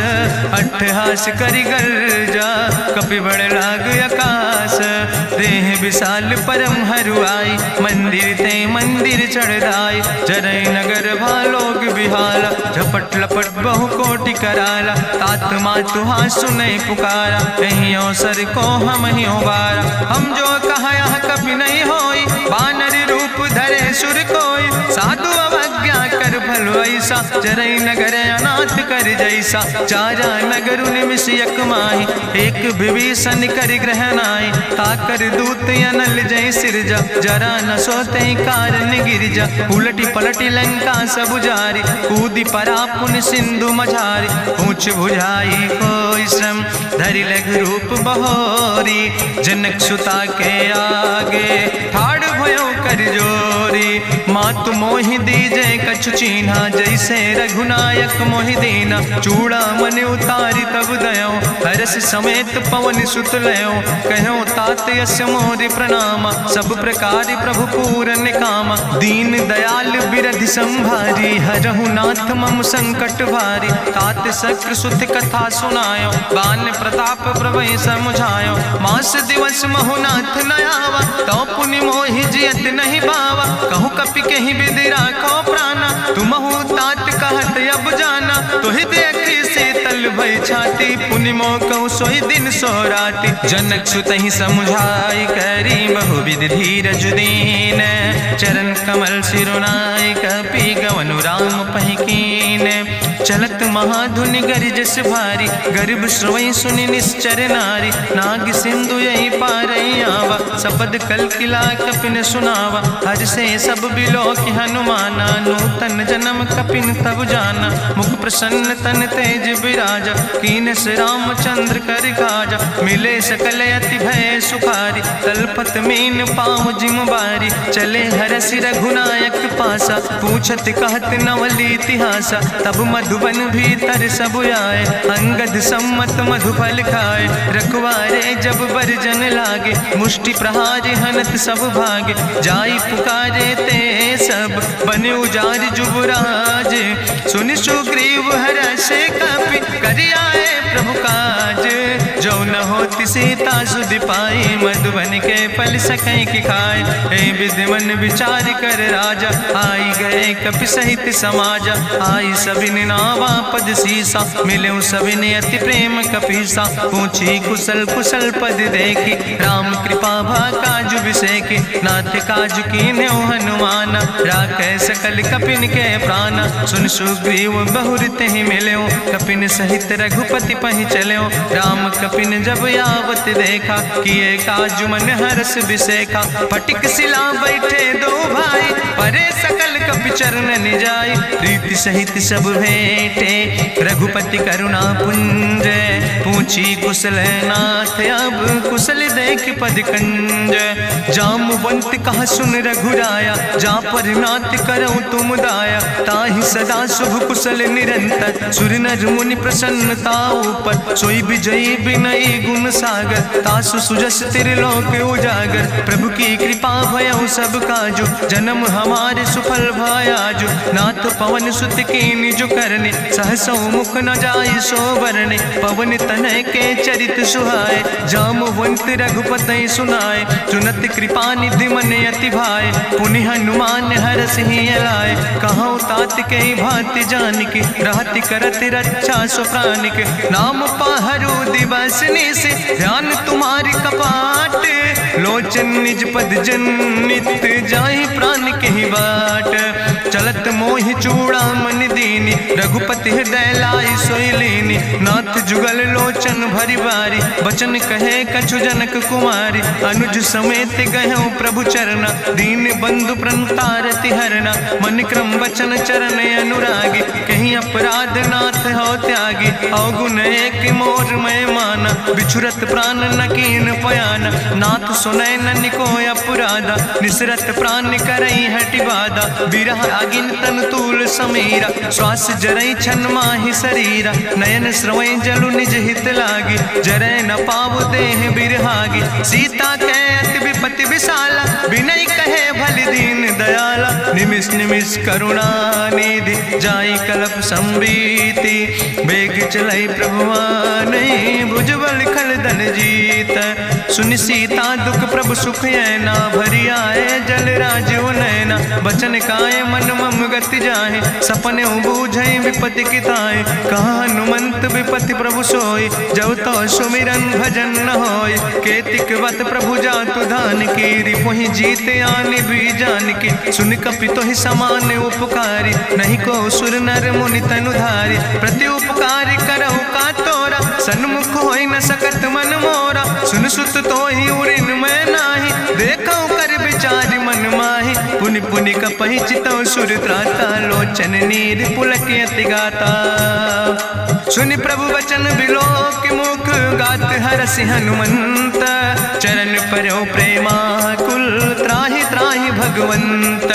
अट्ठहास करि गर्जा, कपि बड़ लाग आकाश। देह विशाल परम हरुआई, मंदिर ते मंदिर चढ़ाई। जरई नगर भालोग बिहाला, झपट लपट बहु कोटि कराला। तात मातु हाँ सुनई पुकारा, कहीं अवसर को हम ही उबारा। हम जो कहा यहाँ कभी नहीं होई, बानर रूप धरे सुर कोई। साधु अवज्ञा कर भल ऐसा, जरई नगर अनाथ कर जैसा। चारा नगर निमिष यक माही, एक विभीषण कर ग्रह नाई। ताकर दूत अनल जय सिरजा, जरा न सोते कारण गिरजा। उलटी पलटी लंका सब जारी, कूदी परा पुन सिंधु मझारी। पूछ बुझाई कोई श्रम, धरि लघु रूप बहोरी। जनक सुता के आगे, ठाड़ भयो कर जोरी। मातु मोहि दीजे कछु चीन्हा, जैसे रघुनायक मोहि दीना। चूड़ा मन उतारी तब दयो, हरस समेत पवन सुत लयो। कहो तात यस मोरि प्रणामा, सब प्रकार प्रभु पूरन कामा। दीन दयाल बिरधि संभारी, हरहु नाथ मम संकट भारी। तात शक्र सुत कथा सुनायो, बान प्रताप प्रभय समुझायो। मास दिवस महुनाथ न आवा, तो पुनि मोहि जियत नहीं बावा। कहु कपि कहीं विधि राखो प्राणा, तुमहु तात कहत अब जाना। तुहि देखी शीतल भई छाती, पुनि मोह कहु सोई दिन सो राति। जनक सुतहि समुझाई, करी बहु विधि धीरज दीन। चरण कमल सिरुनाई, कपि गवनु राम पहि कीन। चलत महाधुनि गरिजस भारी, गर्भ श्रवई सुनि निश्चर नारी। नाग सिंधु यही पारई आवा, सपद कल किला कपिन सुनावा। हर से सब बिलो कि हनुमाना, नूतन जन्म कपिन तब जाना। मुख प्रसन्न तन तेज विराजा, कीनस रामचंद्र कर काजा। मिले सकल अति भय सुखारी, तलपत मीन पाँव जिम बारी। चले हरसि रघुनायक पासा, पूछत कहत नवल इतिहासा। तब मधुबन भीतर सब आए, अंगद सम्मत मधुफल खाए। रखवारे जब बरजन लागे, मुष्टि प्रहारे हनत सब भागे। जाई पुकारे ते सब, बने उजार जुबराज। सुनि सुग्रीव हरषे कपि, करि आए प्रभु काज। जो न होति सीता सुधि पाई, मधुबन के फल सकै कि खाए। हे विधि मन विचार कर राजा, आई गए कपि सहित समाजा। आई सबिन नावा पद सीसा, मिले सबिन अति प्रेम कपीसा। पूछी कुशल कुशल पद देखी, राम कृपा भा काजु बिसेकी। नाथ काजु कीन्हे हनुमाना, राखै सकल कपिन के प्राणा। सुन सुग्रीव बहुर तेहि मिल्यो, कपिन सहित रघुपति पहि चल्यो। राम कपिन जब आवत देखा, किए काजु मन हरस बिसेखा। फटिक सिला बैठे दो भाई, परे सकल कपि चरणन जाय, प्रीति सहित सब भेंटे रघुपति करुणा पुंज। पूछी कुशल नाथ अब कुशल देख पद कंज, जामवंत कहा सुन रघुराया, जा पर नाथ करऊं तुम दाया। ताहि सदा शुभ कुशल निरंतर, सुर नर मुनि प्रसन्नता ऊपर। सोई विजयी विनयी गुण सागर, तासु सुजस त्रिलोक उजागर। प्रभु की कृपा भयउ सब काजु, जन्म हमारे सुफल भायाजु। नाथ पवन सुत की निज करने, सहसो मुख न जाय सो बरने। पवन तनय के चरित सुहाय, जामवंत रघुपति सुनाय। चुनत कृपा निधि मन अति भाय, पुनि हनुमान हरष ही लाय। कहूँ तात के भांति जान के, रहति करत रक्षा सो प्राण के। नाम पाहरु दिवस निस, ध्यान तुम्हारी कपाट। लोचन निज पद जनित, जाहि प्राण के ही बाट। चलत मोहि चूड़ामणि दीनी, रघुपति हृदय लाई सोई लीनी। नाथ जुगल लोचन भरि बारी, बचन कहे कछु जनक कुमारी। अनुज समेत गहु प्रभु चरना, दीन बंधु प्रणतारति हरना। मन क्रम वचन चरण अनुरागी, कहीं अपराध नाथ हो त्यागी। अवगुण एक मोर मैं माना, बिछुरत प्राण न कीन पयाना। नाथ सुनय नन को अपराधा, निसरत प्राण करई हटि बाधा। बिरह अगिन तन तूल समीरा, श्वास जरई छन माहि शरीरा। नयन श्रवै जलु निज हित लागी, जरय न पाव देह बिरहागी। सीता के अति विपति विशाला, बिनय कहे भलि दीन दयाला। निमिष निमिष करुणा निधि, जाई कलप संबीति। बेग चलाई प्रभुवान, भुजबल खल दन जीत। सुनि सीता दुख प्रभु सुख ऐना, भरी आए जल राजो नैना। बचन काए मन मम गति जाहे, सपने बूझे विपति किताए। कहा हनुमंत विपति प्रभु सोई, जब तो सुमिरन भजन न होय। केतिक वत प्रभु जातु धान की, रिपुहि जीत आने भी जान की। सुन कपि तोहि समान उपकारी, नहीं को सुर नर मुनि तनुधारी। प्रति उपकारी करहु का तोरा, सन्मुख होई न सकत मन मोरा। सुन सुत तोहि उरिन मैं नाही, देखौ कर विचार मन माहि। पुनि पुनि कपहि चितौ सुर त्राता, लोचन नीर पुलक अति गाता। सुनि प्रभु वचन बिलोक मुख, गात हरसि हनुमंत। चरण परौ प्रेमाकुल, त्राहि त्राहि भगवंत।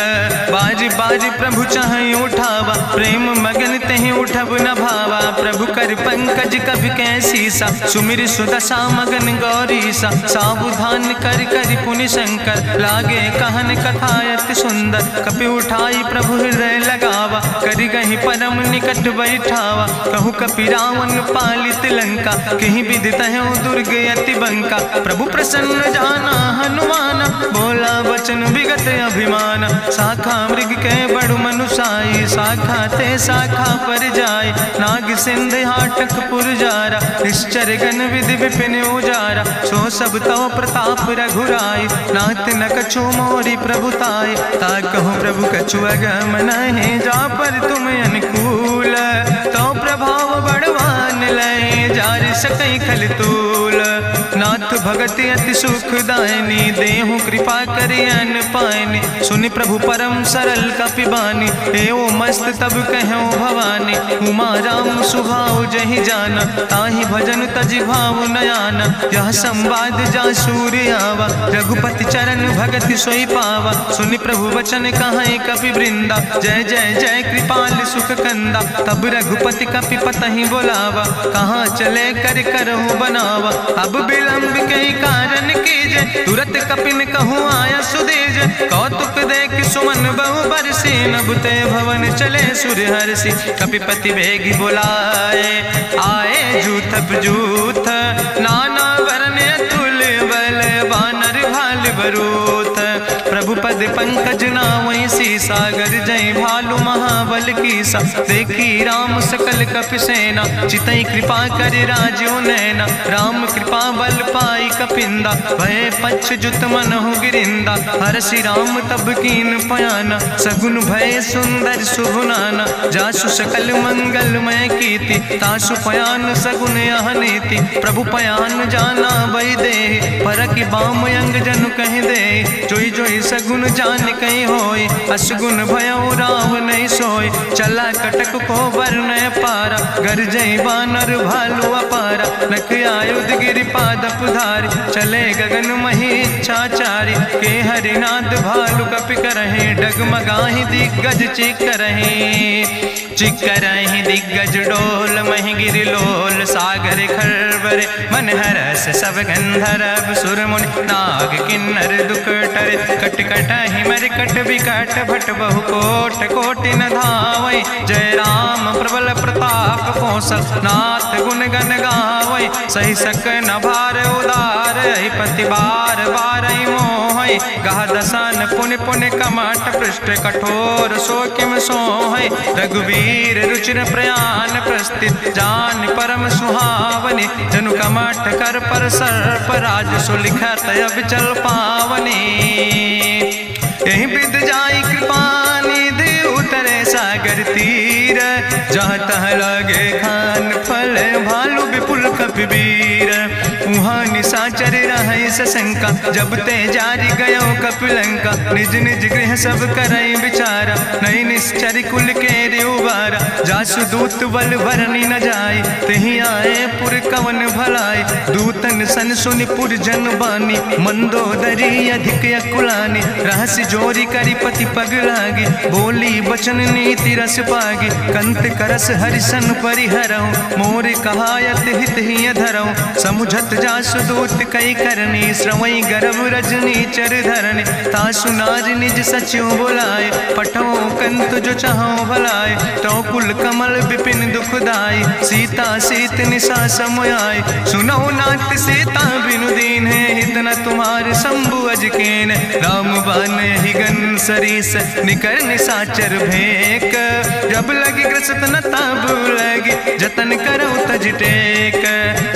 बाज बाज प्रभु चाहि उठावा, प्रेम मगन तहि उठब न भावा। प्रभु कर पंकज कभी कैसीसा, सुमिर सुदशा मगन गौरीसा। सावधान कर कर पुनि शंकर, लागे कहन कथा अति सुंदर। कपि उठाई प्रभु हृदय लगावा, करि गहि परम निकट बैठावा। कहु कपि रावण पालित लंका, कहीं विधि तहु दुर्ग अति बंका। प्रभु प्रसन्न जाना हनुमाना, बोला वचन विगत अभिमान। शाखा मृग के बड़ु मनुसाई, शाखा ते शाखा पर जाय। नाग सिंध हाटक पुरजारा, निश्चर गण विधि विपिन उजारा। सो सब तव प्रताप रघुराई, नाथ न कछु मोरी प्रभुताई। ताकहु प्रभु कछु अगम नहीं, जा पर तुम अनुकूल। तो प्रभाव बड़वान लय, जार सकई खल तूल। नाथ भगति अति सुखदायनी, देहु कृपा करि अन पायनी। सुनि प्रभु परम सरल कपिबानी, एवं मस्त तब कहूँ भवानी। उमा राम सुभाव जहि जाना, ताहि भजन तजि भाव नयाना। यह संवाद जा सूर्य आवा, रघुपति चरण भगति सोई पावा। सुनि प्रभु वचन कहाई कपि वृंदा, जय जय जय कृपाल सुख कंदा। तब रघुपति कपि पतहि बोलावा, कहाँ चले कर करहु बनावा। अब विलंब के कारण कीजे, तुरत कपिन कहूँ आया सुधीज। कौतुक देख सुमन बहु बरसी, नभते भवन चले सूर्य हर्षि। कपिपति बेगी बुलाए, आए जूथ जूथ। नाना वरण तुल बल, बानर भाल बरूथ। प्रभु पद पंकज नावै सी, सागर जय भालु महाबल कीसा। देखी राम सकल कपि सेना, चितई कृपा कर राजो नैना। राम कृपा बल पाई कपिंदा, भय पक्ष जुत मनहु गिरिंदा। हरसि राम तब कीन पयाना, सगुन भय सुंदर शुभ नाना। जासु सकल मंगलमय कीर्ति, तासु पयान सगुन यह नीति। प्रभु पयान जाना बई दे, परकि बाम अंग जनु कहि दे। जोई जोई सगुन जान कहि होय, असगुन भयउ राव नहीं सोय। चला कटक को बरनय पारा, गरजई बानर भालू अपारा। नख आयुध गिरि पादप धारि, चले गगन मही इच्छाचारि। के हरिनाद भालू कपि करहि, डगमगाहि दिग्गज चिकरहि। चिकरहि दिग्गज डोल, महि गिरि लोल सागर खरबर। मन हरस सब गंधर्व सुर मुनि, नाग किन्नर दुख टरे। कट कटहि मरकट विकट, भट बहु कोट कोटि न धावै। जय राम प्रबल प्रताप कौशल, नाथ गुण गण गावै। सही सक न भार उदार, पति बार बार मोहै। गह दसन पुनि पुनि कमठ, पृष्ठ कठोर सो किम सोहै। रघुवीर रुचिर प्रयाण प्रस्थित, जान परम सुहावनी। जनु कमठ कर पर सर्प, राज सुलिखत अब चल पावनी। यही विद जाई कृपा निधि, उतरे सागर तीर। जहाँ तह लगे खान फल, भालू विपुल कपिवीर। उहाँ निशाचर रहै सशंका, जब ते जारी गयो कपिलंका। निज निज गृह सब करई विचारा, नहीं निश्चर कुल के उबारा। जासु दूत बल भरनी न जाय, तेहि आए पुर कवन भलाई। दूतन सन सुनि पुर जन बानी, मंदोदरी अधिक अकुलानी। रहस्य जोरी करि पति पग लागी, बोली बचन नीति रस पागी। कंत करस हरिसन परिहरऊँ, मोर कहायत हित ही धरऊँ। समुझत जासु दूत कई करनी, श्रवई गर्भ रजनी चर धरनी। तासु नार निज सचिव बुलाए, पठो कंत जो चाहो भलाए। तो कुल कमल विपिन दुखदाई, सीता सीत निशा समयाय। सुनो नाथ सीता बिनु दीन है, हित न तुम्हार शंभु अजकेन। राम बान ही गन सरीस, निकर निशाचर भेक। जब लगी ग्रसत न तब लगी, जतन करो तज टेक।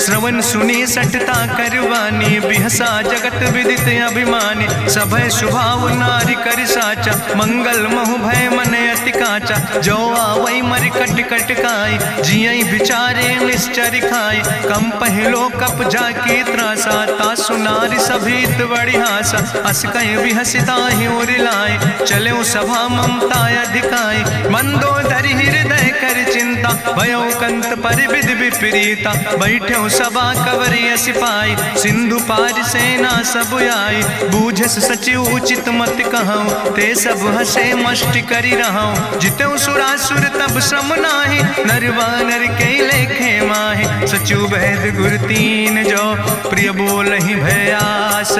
श्रवण सुनी सठता करवानी, बिहसा जगत विदित अभिमानी। सभय शुभाव नारी कर साचा, मंगल महु भय मन अति काचा। जो आवै मर कट कट काई, जियई विचारे निश्चर खाई। कम पहलो कप जाकी त्रासा, तासु नारी सभीत बड़ी हासा। अस कहीं बिहसिता ही उरिलाए, चले सभा ममता अधिकाई। मंदोदरी हृदय कर चिंता, भयो कंत पर विधि विपरीता। बैठे सभा कवरिय सिपाही, सिंधु पार सेना सब आई। बूझस सचिव उचित मत कहूँ, ते सब हसे मष्ट करी रहूँ। जितेऊ सुरासुर तब श्रम नाही, नर वानर के लेखे माहि। सचिव वैद गुर तीन जो, प्रिय बोलहि भयास।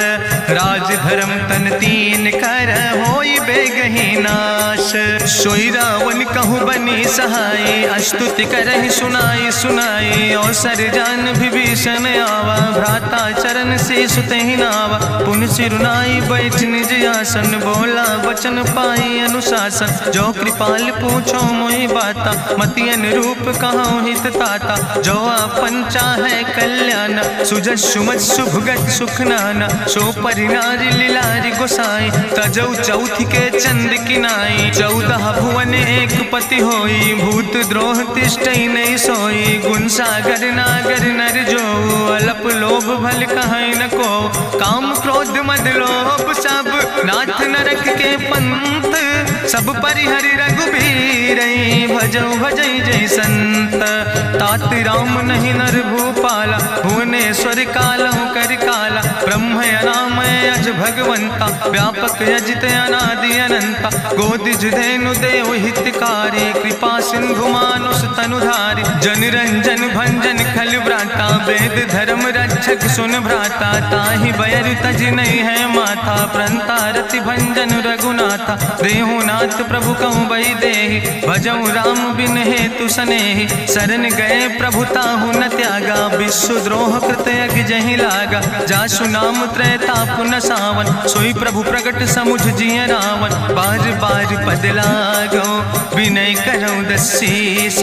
राज धर्म तन तीन कर, होई बेगहि नाश। सोई रावण कहूँ बनी सहाय, अस्तुति करहि सुनाई सुनाई। अवसर जान विभीषण आवा, भ्राता चरण से सुतहि नावा। पुन सिरुनाई बैठ निज आसन, बोला वचन पाई अनुशासन। जो कृपाल पूछो मोहि बाता, मति अनुरूप कहूँ हित ताता। जो आपन चाहे कल्याण, सुजस सुमत शुभगत सुख नाना। सो परिनारी लीलारी गोसाई, तजौ चौथ के चंद किनाई। 14 भुवन एक पति होई, भूत द्रोह तिष्ठई नहीं सोई। गुण सागर नागर नर जो, अलप लोभ भल कहीं न को। काम क्रोध मद लोभ सब, नाथ नरक के पंथ। सब परिहरि रघुबीर, भजौ भजई जय संत। तात राम नहीं नर भूपाला, भुवनेश्वर कालहु कर काला। ब्रह्म अनामय अज भगवंता, व्यापक अजित अनादि अनंता। गोदिज धेनु देव हितकारी, कृपा सिंधु मानुष तनुधारी। जन रंजन भंजन खल व्राता, वेद धर्म रक्षक सुन भ्राता। ताहि बयर तज नहीं है माथा, प्रंता रति भंजन रघुनाथा। देहु नाथ प्रभु कहूँ बई देहि, भजऊ राम बिन हेतु सनेहि। शरण गए प्रभु ताहु न त्यागा, विश्व द्रोह कृत यज्ञ जहि लागा। जासु नाम त्रैताप न सावन, सोई प्रभु प्रगट समुझ जिय रावण। बार बार पद लागो, विनय करऊँ दसीस,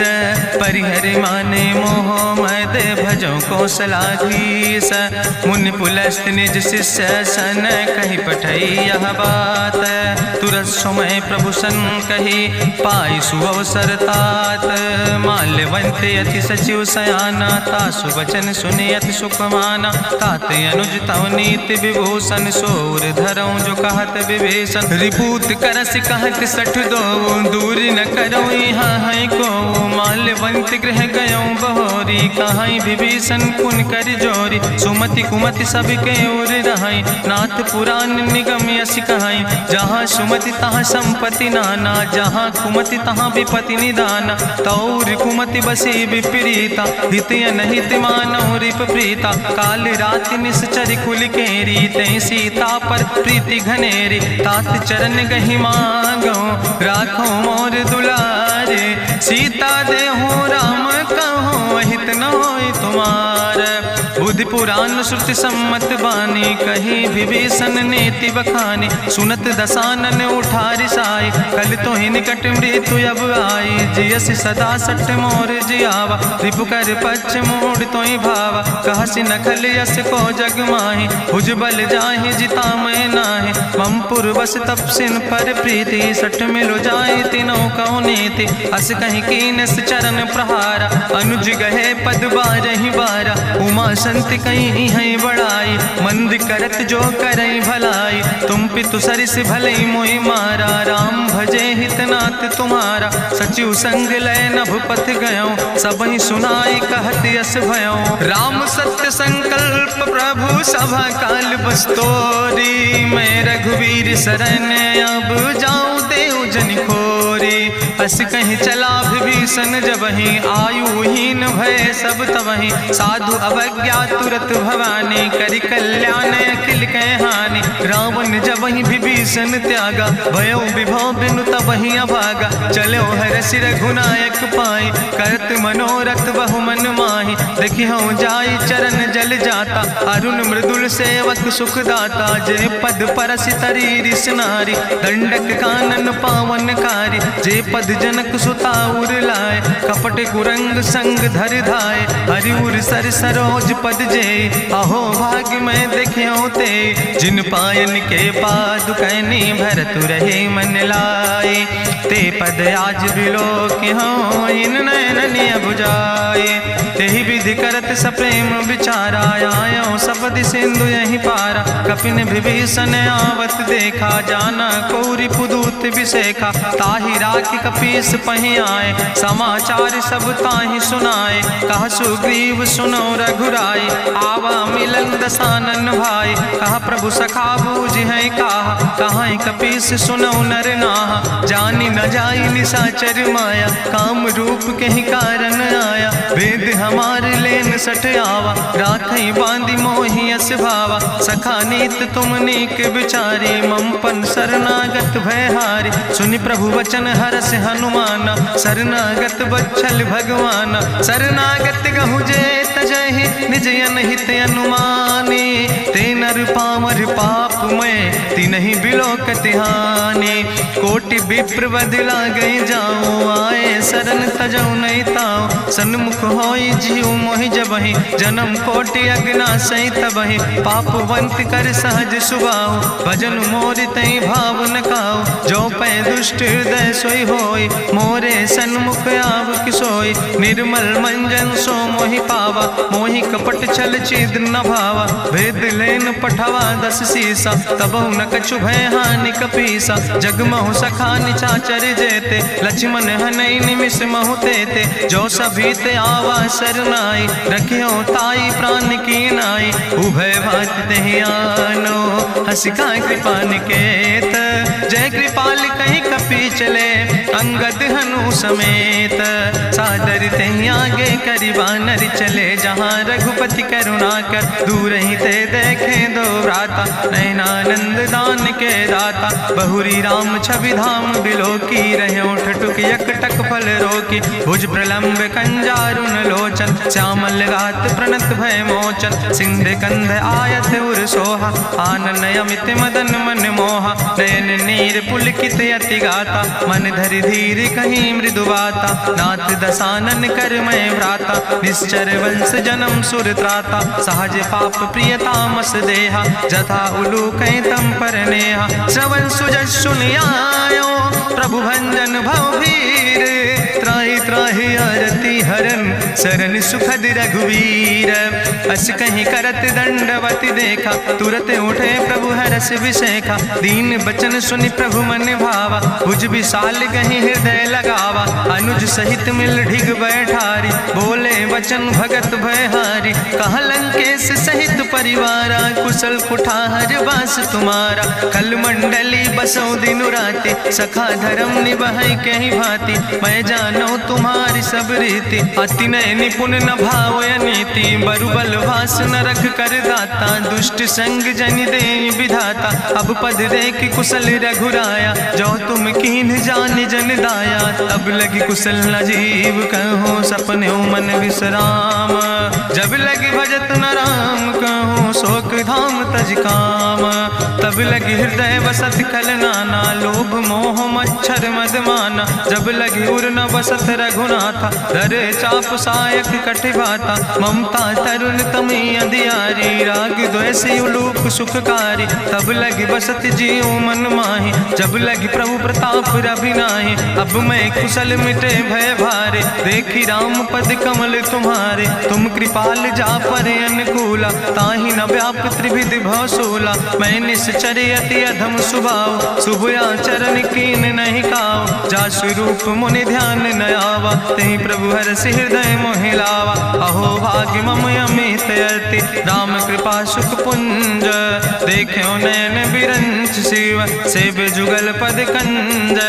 परिहर माने मोह मद भजो कौशलाधीश। मुनि पुलस्त निज शिष्य सन कही पठई यह बात, तुरत समय प्रभु सन कही पाई सुअवसर तात। माल्यवंत अति सचिव सयाना, तासु वचन सुनि अति सुख माना। तात अनुज तव नीति विभूषण, सोर धरऊँ जो कहत विभीषण। रिपूत करस कहत सठ दो, दूर न करो यहाँ है को। माल्यवंत गृह गयों बहोरी, कहाई विभीषण पुन कर जोरी। सुमति कुमति सबके ओर रहाई, नाथ पुराण निगम यश कहाई। जहाँ सुमति तहाँ संपत्ति नाना, जहाँ कुमति तहाँ विपत्ति निदाना। तौर कुमति बसी विपरीता, हित अनहित मानव रिप प्रीता। काल रात निश्चर कुल केरी, तै सीता पर प्रीति घनेरी। तात चरण गहि मांगो, राखो मोर दुलारे। सीता देहो राम कहो, हित न होय तुम्हार। बुद्धि पुराण श्रुति सम्मत बानी, कही विभीषण नीति बखानी। सुनत दसानन उठारि साई, कल तो ही निकट मृत्यु अब आई। जियस सदा सट मोर जियावा, रिपु कर पक्ष मोड़ तो ही भावा। कहसि नखल यस को जग माहि, भुज बल जाहि जिता मैं नाहि। मम पुरबस तपसिन पर प्रीति, सठ मिलो जाय तिनो कौ नीति। अस कहीं कीनस चरण प्रहारा, अनुज गहे पद बारहि बारा। उमा संत कहीं है बड़ाई, मंद करत जो करई भलाई। तुम पितु सरिस भलई मोहि मारा, राम भजे हितनाथ तुम्हारा। सचिव संग लय नभ पथ गयों, सबहि सुनाई कहत यस भयों। राम सत्य संकल्प प्रभु सभा काल बस्तोरी। मैं रघुवीर शरण अब जाऊं देव जन खोरी। अस कहीं चला विभीषण जबहि, आयुहीन भय सब तबहि। साधु अवज्ञा तुरत भवानी, करि कल्याण अखिल कै हानि। रावण जबहि विभीषण त्यागा, भयो विभव बिनु तबहि अभागा। चलो हरषि रघुनायक पाई, करत मनोरथ बहु मन माहि। देखियो जाई चरण जल जाता, अरुण मृदुल सेवक सुख दाता। जे पद परसि तरी रिस नारी, दंडक कानन पावन कारी। जे पद जनक सुता उर लाए, कपट कुरंग संग धर धाय। हरिउर सर सरोज पद जे, अहो भाग्य मैं देखियो ते। जिन पायन के पादुकैनी, भरत रहे मन लाए। ते पद आज बिलोक हो, इन नयन बुझाए। तेहि विधि करत सप्रेम विचारा, आयो सबद सिंधु यही पारा। कपिन विभीषण आवत देखा, जाना कौरि पुदूत विशेखा। ताहि राखि कपीस पहि आए, समाचार सब ताहि सुनाए। कहा सुग्रीव सुनो रघुराई, आवा मिलन दसानन भाई। कहा प्रभु सखा बूझ है कहा, कहाँ कपीस सुनो नर नाहा। जानी न जाई निशाचर माया, काम रूप के ही कारण आया। वेद हमार लेन सठ आवा, राखई बांधी मोहि यस भावा। सखा नीत तुम नीक विचारी, मम पन शरणागत भयहारी। सुनि प्रभु वचन हरस हनुमाना, शरणागत बच्छल भगवाना। शरणागत गहु जे तजहि, निज अनहित अनुमानी। ते नर पामर पाप में, तिन्हि बिलोकति हानि। कोटि विप्र बदला गई जाऊँ, आए शरण तजौ नहीं ताऊँ। सन्मुख होई जीव मोहि जबहि, जन्म कोटि अगना सही तबहि। पापवंत कर सहज सुभाऊ, भजन मोर तई भाव न काऊ। जो पै दुष्ट हृदय सोई होई, मोरे सन्मुख आव किसोई। निर्मल मंजन सो मोहि पावा, मोहि कपट छल छिद्र न भावा। भेद लेन पठवा दस सीसा, तबहु न कछु भय हानि कपीसा। जगमहु सखा निचाचर जेते, लक्ष्मण हनई निमिष महु तेते। जो सभी ते आवा सरनाई, रखियो ताई प्राण की नाई। उभय भात तेहि आनो, हसिका कृपा निकेत। जय कृपाल कहीं कपी चले, अंगद हनु समेत। सादर तेहि आगे करि बानर चले, जहाँ रघुपति करुणा कर दूर ही ते देखे दो भ्राता। नयनानंद दान के दाता, बहुरी राम छवि धाम बिलोकी। रहे ओठ टुक यकटक फल रोकी, भुज प्रलंब कंजारुन लोचन। श्यामल गात प्रणत भय मोचन, सिंध कंध आयत उर सोहा। आनन अमित मदन मन मोहा, नयन नीर पुलकित अति गाता। मन धरि धीर कहीं मृदु बाता, नाथ दसानन कर मैं भ्राता। निश्चर वंश जन्म सुर त्राता, सहज पाप प्रिय तामस देहा। जथा उलूक तम पर नेहा, श्रवण सुजस सुनियायो। प्रभु भंजन भवभीर, त्राहि त्राहि आरती हरन। शरण सुखद रघुवीर, अस कहीं करत दंडवत देखा। तुरत उठे प्रभु हरस विशेखा, दीन बचन सुनि प्रभु मन भावा। भुज विशाल कहीं हृदय लगावा, अनुज सहित मिल ढिग बैठारी। बोले वचन भगत भयहारी, कहा लंकेश सहित परिवारा। कुशल कुठार वास तुम्हारा, कल मंडली बसो दिनु राति। सखा धर्म निभाई कहीं भांति, मैं जानो तुम्हारी सब रीति। अति नय निपुण न भाव नीति, बरुबल भास न रख कर दाता। दुष्ट संग जन दे विधाता, अब पद देख कुशल रघुराया। जो तुम कीन जान जन दाया, तब लगी कुशल न जीव कहो। सपने मन विश्राम, जब लगी भजत न राम कहो। शोक धाम तज काम, तब लगी हृदय बसत कल नाना। लोभ मोह मच्छर मद माना, जब लगी उर न बसत रघुनाथा। धरे चाप सायक कटिभाता, ममता तरुण तमी अधियारी। राग द्वेष उलूक सुखकारी, तब लगी बसत जीव मन माही। जब लगी प्रभु प्रताप रवि नाही, अब मैं कुशल मिटे भय भारे। देखी राम पद कमल तुम्हारे, तुम कृपाल जा पर अनुकूला। ताहि न व्याप त्रिविध भवसूला, मैं निश्चर अति अधम सुभाव। शुभ आचरण कीन नहीं काव, जा स्वरूप मुनि ध्यान न आवा। तेहि प्रभु हरषि हृदय मोहि लावा। अहो भाग्य मम अमित अति, राम कृपा सुख पुंज। देखो नयन बिरंच शिव, सेव जुगल पद कंज।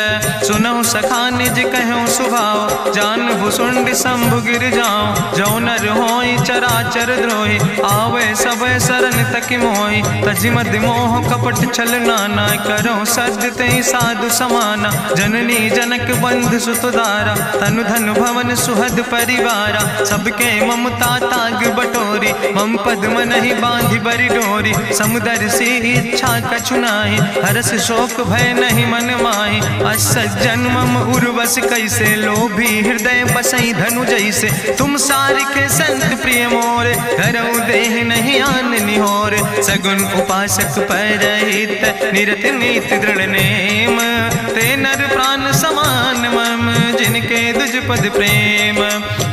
सुनहु सखा निज कहूँ सुभाव, जान भुसुंड शंभु गिर जाऊं। जो नर होई चराचर द्रोही, आवे सब शरण तक मोहि। तजि मद मोह कपट छल नाना, करो सद्य तेहि साधु समाना। जननी जनक बंधु सुतदारा, तनु धन भवन सुहद परिवारा। सबके ममता ताग बटोरी, मम पद मनहि बांधि बरि डोरी। समुदर सी इच्छा कछु नाही, हरस शोक भय नहीं मन माही। असज्जन मम उर्वश कैसे, लोभी हृदय बसई धनु जैसे। तुम सारिके संत प्रिय मोरे, धरऊ देहि नहीं आन निहोर। सगुन उपासक परहित, निरत नीत दृढ़ नेम। ते नर प्राण समान मम, जिनके दुज पद प्रेम।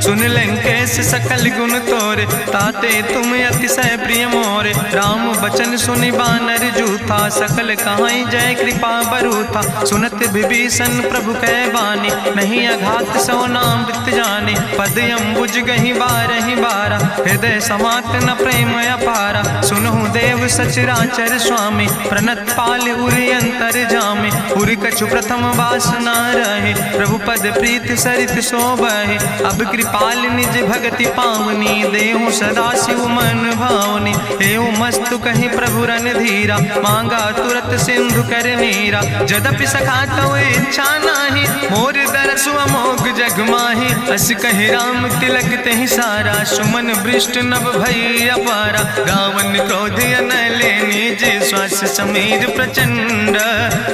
सुन लंकेश सकल गुण तोरे, ताते तुम अतिशय प्रिय मोरे। राम बचन सुनि बानर जूथा, सकल कहाई जय कृपा बरूथा। सुनत विभीषण प्रभु कै बानी, नहीं अघात सो नाम वित जानी। पद अम्बुज गहि बारहि बारा, हृदय समात न प्रेम अपारा। सुनहु देव सचराचर स्वामी, प्रणत पाल उरि अंतर जामी। उरि कछु प्रथम वासना रहे, प्रभु पद प्रीत सरित शोभहि। अब कृपाल निज भगति पावनी, देहु सदा शिव मन भावनी। एवं मस्तु कहि प्रभु रणधीरा, मांगा तुरत सिंधु कर नीरा। जदपि सखा तव इच्छा नाही, मोर दरसु अमोघ जग माही। अस कहि राम तिलक तेहि सारा, सुमन वृष्ट नभ भई अपारा। गावन क्रोध अनले निज, श्वास समीर प्रचंड।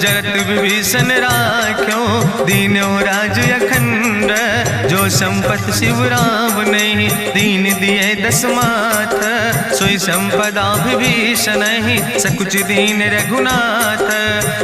जगत विभीषण राख्यो, दीनो राज अखंड। जो संपत शिव राम नहीं, दीन दिए दस माथ। सोई संपदा विभीषण ही, सकुच दीन रघुनाथ।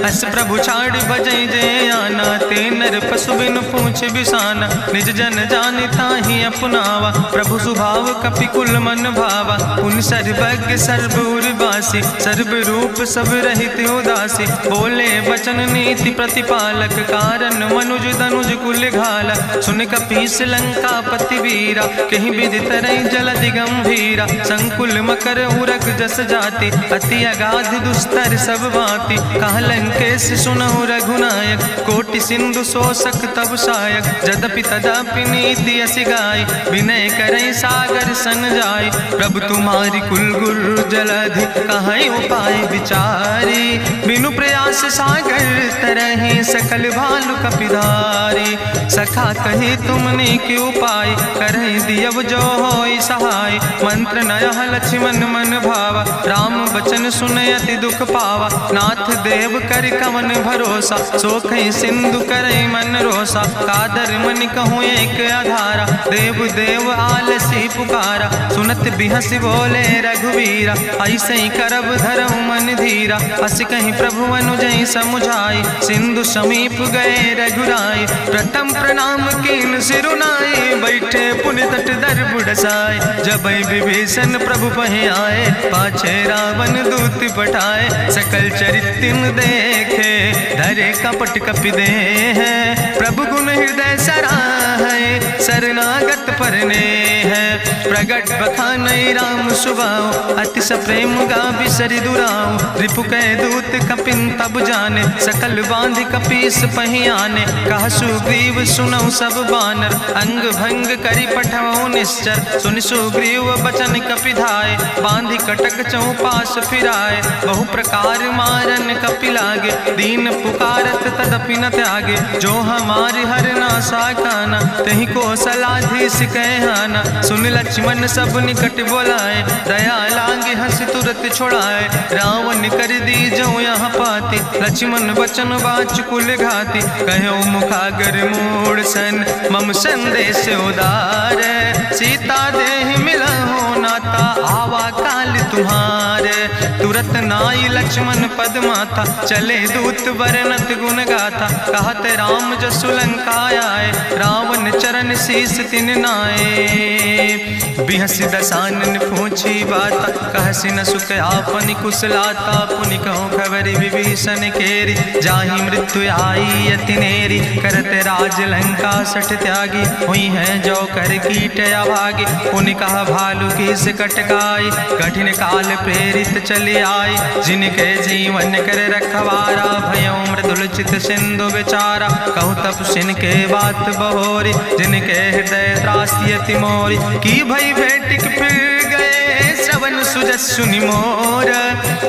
अस प्रभु छाड़ भजई जय आना, ते नर पशु बिनु पूछ बिसाना। निज जन जानि ताहि अपनावा, प्रभु स्वभाव कपि कुल मन भावा। पुन सर्वज्ञ सर्व उर्वासी, सर्व रूप सब रहित उदासी। बोले वचन नीति प्रतिपालक, कारण मनुज तनुज कुल घाला। सुन कपीस लंका पति वीरा, कहीं विधि तरई जलधि गंभीरा। संकुल मकर उरग जस जाति, अति अगाध दुस्तर सब भांति। कहा लंकेश सुनहु रघुनायक, कोटि सिंधु शोषक सक तब सायक, जदपि तदपि नीति अस गाय, विनय करई सागर सन जाय। प्रभु तुम्हारी कुल गुरु जलधि, कहीं उपाय विचारी, बिनु प्रयास सागर तरहि सकल भालु कपिधारी। सखा कही तुमने के उपाय, करहि दियव जो होई सहाय। मंत्र नयह लक्ष्मण मन भावा, राम बचन सुनय अति दुख पावा। नाथ देव कर कवन भरोसा, सोखई सिंधु करई मन रोसा। कादर मन कहूँ एक आधारा, देव देव आलसी पुकारा। सुनत बिहस बोले रघुवीरा, ऐसे ही करब धरम मन धीरा। अस कहीं प्रभु अनुजय समुझाई, सिंधु समीप गए रघुराई। प्रथम प्रणाम कीन सिरुनाई, बैठे पुनि तट दर बुढ़साए। जब विभीषण प्रभु पहे आए, पाछे रावण दूत पठाए। सकल चरित्र देखे, धरे कपट कपि दे है। प्रभु गुण हृदय सराहै, शरणागत परने है। प्रगट बखानई राम सुभाव, अति सप्रेम गा बिसरि दुराव। रिपु कह दूत कपिन तब जाने, सकल बांध कपीस पहियाने। कह सुग्रीव सुनौ सब बानर, अंग भंग करि पठवौ निश्चर। सुनि सुग्रीव बचन कपिधाय, बांधि कटक चौपास फिराए। बहु प्रकार मारन कपि लागे, दीन पुकारत तदपि न त्यागे। जो हमारि हर नासा काना, तहि को सलाधीस कहना। सुन लक्ष्मण सब निकट बोलाए, दया लागे हंस तुरत छोड़ाए। रावण कर दी जो यहाँ पाती, लक्ष्मण बचन बाच कुल घाती। कहो मुखागर मोड़ सन, मम संदेश उदार। सीता देहि मिलहु नाता, आवा काल तुम्हारे। तुरत नाई लक्ष्मण पद माथा, चले दूत वर्णत गुण गाथा। कहत राम जसु लंका आए, रावण चरण शीस तिन नाए। बिहस दसानन पूछी बाता, कहसि न सुख आपन कुशलाता। पुनि कहूँ खबर विभीषण केरी, जाहि मृत्यु आई अति नेरी। करत राज लंका सठ त्यागी, हुई है जो कर कीट अभागी। पुनि कहा भालू किस कटकाई, कठिन काल प्रेरित चले आई। जिनके जीवन कर रखवारा, भयों मृदुल चित सिंधु बेचारा। कहूँ तप सिन के बात बहोरी, जिनके हृदय त्रासी अति मोरी। की भई भेटिक फिर गए, श्रवण सुजस सुनि मोर।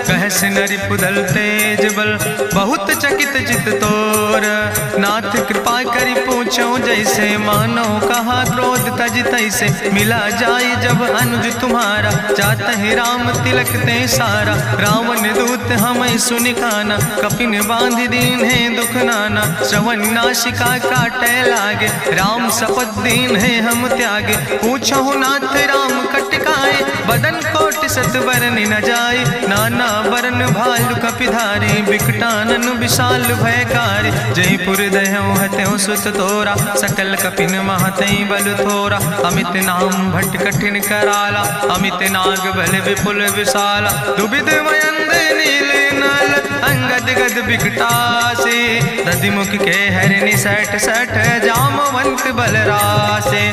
कहस नरि पुदल तेज बल, बहुत चकित चित तोर। नाथ कृपा करि पूछो जैसे, मानो कहा क्रोध तज तैसे। मिला जाय जब अनुज तुम्हारा, जातहि राम तिलक ते सारा। रावण दूत हमें सुनि काना, कपिन बांध दीन है दुख नाना। श्रवण नासिका काटे लागे, राम शपथ दीन है हम त्यागे। पूछो नाथ राम कटकाए, बदन कोटि सत बरन न जाए। नाना बरन भालु कपिधारी, बिकटानन विशाल भयकारी। जयपुर दह्यों हत्यों सुत तोरा, सकल कपिन महतई बल थोरा। अमित नाम भट्ट कठिन कराला, अमित नाग बल विपुल विशाला। दुबिध मयंद नील नल, अंगद गद बिकटासे। दधिमुख के हरिणि सठ सठ, जामवंत बलरासे।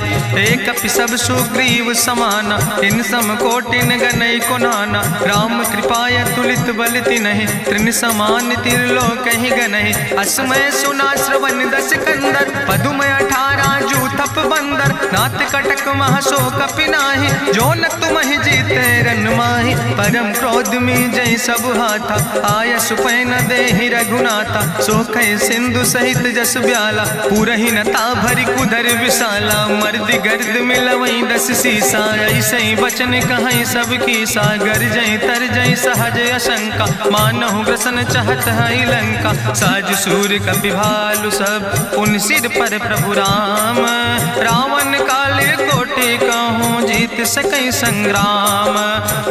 एक कपि सब सुग्रीव समाना, इन सम कोटिन गनई को नाना। राम कृपाय तुलित बल तिनहि, त्रिन समान तिरलोक ही गनहि। असमय सुना श्रवण दस कंदर, पदुमय 18 जू थप बंदर। नाथ कटक महसो कपि नाही, जो न तुमहि जीते रन माही। परम क्रोध में जय सब हाथा, आय सुपै न देहि रघुनाथा। सोखै सिंधु सहित जस ब्याला, पूरहि नता भरि कुधर विशाला। मर्द गर्द मिलवई 10 सीसा, ऐसे बचन कहीं सब की सागर। जय तर जय सहज अशंका, मानहु ग्रसन चाहत है लंका। साज सूर कपि भालु सब, उन सिर पर प्रभु राम। रावण काले कोटि कहूँ, जीत सकई संग्राम।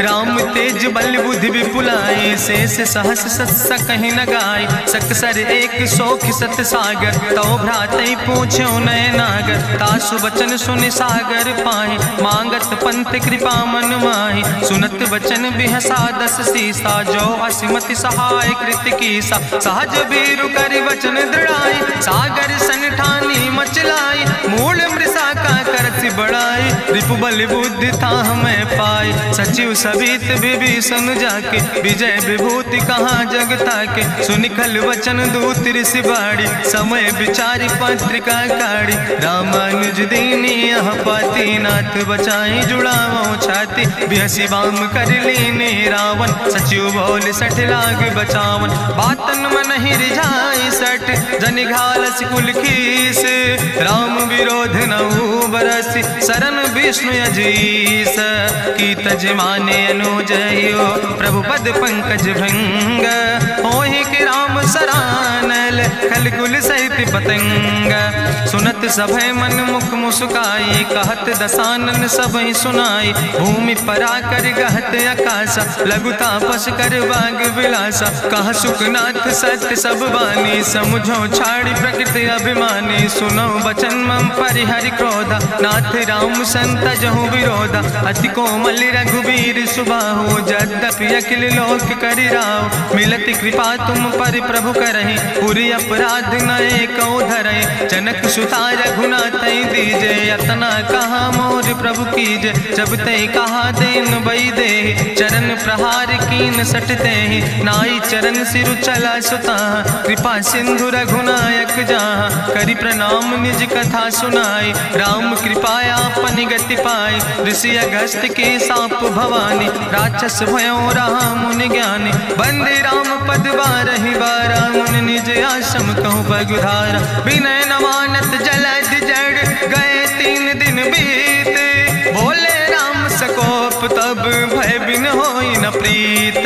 राम तेज बल बुद्धि विपुलाई, शेष सहस सत सकहि न गाय। सकसर एक सोख सत सागर, तो भ्रातई पूछ्यो नय नागर। तासु बचन सुनि सागर पाहि, मांगत पंथ कृपा मन माहि। सुनत बचन बिहसा 10 सीसा, जो असिमति सहाय कृत कीसा। सहज बीरु करि वचन दृढ़ाई, सागर सन ठानी मचलाई। मूल मृषा का करसि बड़ाई, रिपु बल बुद्धि था हमें पाई। सचिव सबित विभीषण जाके विजय विभूति कहाँ जगता के। सुनिखल वचन दूत ऋषि बाड़ी समय विचारी पत्रिका काढ़ी। रामानुज दीनी यह पाती नाथ बचाई जुड़ावो छाती। बिहसी बाम कर लीने रावण सचिव बोल 60 लाग बचावन। बातन मन ही रिझाई 60 जन घालस कुल खीस। राम विरोध नऊ बरस शरण विष्णु अजीस। की तज माने अनुजयो प्रभु पद पंकज भृंग। होहि कि राम सरानल खल कुल सहित पतंग। सुनत सभय मन मुख मुस्काई कहत दसानन सबहि सुनाई। भूमि परा कर गहत आकाशा लघु तापस कर बाग विलासा। कह सुखनाथ सत्य सब बानी समुझो छाड़ी प्रकृति अभिमानी। सुनो बचन मम परिहरि क्रोधा नाथ राम संत जहु विरोधा। अति कोमल रघुबीर सुबाहु यद्यपि अखिल लोक करि राव। मिलति कृपा तुम पर प्रभु करहि पुरि अपराध नए कौ धरहि। जनक सुता रघुनाथ दीजे यतना कहा मोर प्रभु कीजे। जब तय कहा देन बई दे चरण प्रहार कीन सटते। नाई चरण सिरु चला सुता कृपा सिंधु रघुनायक जहाँ। करि प्रणाम निज कथा सुनाई राम कृपाया अपनी गति पाई। ऋषि अगस्त के साप भवानी राक्षस भयो रहा मुनि ज्ञानी। बंदे राम पद बारहि बारा मुनि निज आश्रम कहूँ पगुधारा। विनय नवानत जलद जड़ गए 3 दिन बीते। बोले राम सकोप तब भय बिन होई न प्रीत।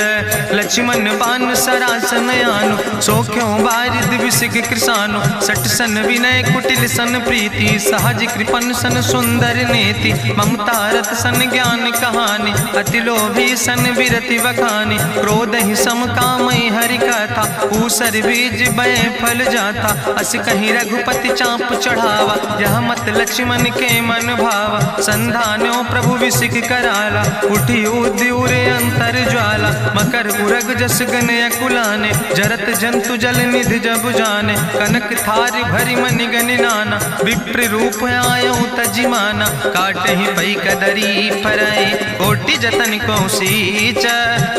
लक्ष्मण बान सरासन आनो सो क्यों बारिद विसिग कृसानो। 60 सन विनय कुटिल सन प्रीति सहज कृपन सन सुंदर नीति। ममता रत सन ज्ञान कहानी अति लोभी सन विरति बखानी। क्रोध ही सम कामई हरि कथा ऊसर बीज बय फल जाता। अस कहीं रघुपति चाप चढ़ावा यह मत लक्ष्मण के मन भावा। संधान्यो प्रभु विसिक कराला उठी उद्यूरे अंतर ज्वाला। मकर उरग जस गन अकुलाने जरत जंतु जल निधि जब जाने। कनक थारी भरी मनि गनि नाना विप्र रूप आयो तजिमाना। काटे ही पई कदरी फरई कोटि जतन को सींच।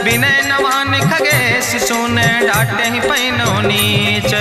विनय नवान खगेश सोने डाटे ही पैनो नीच।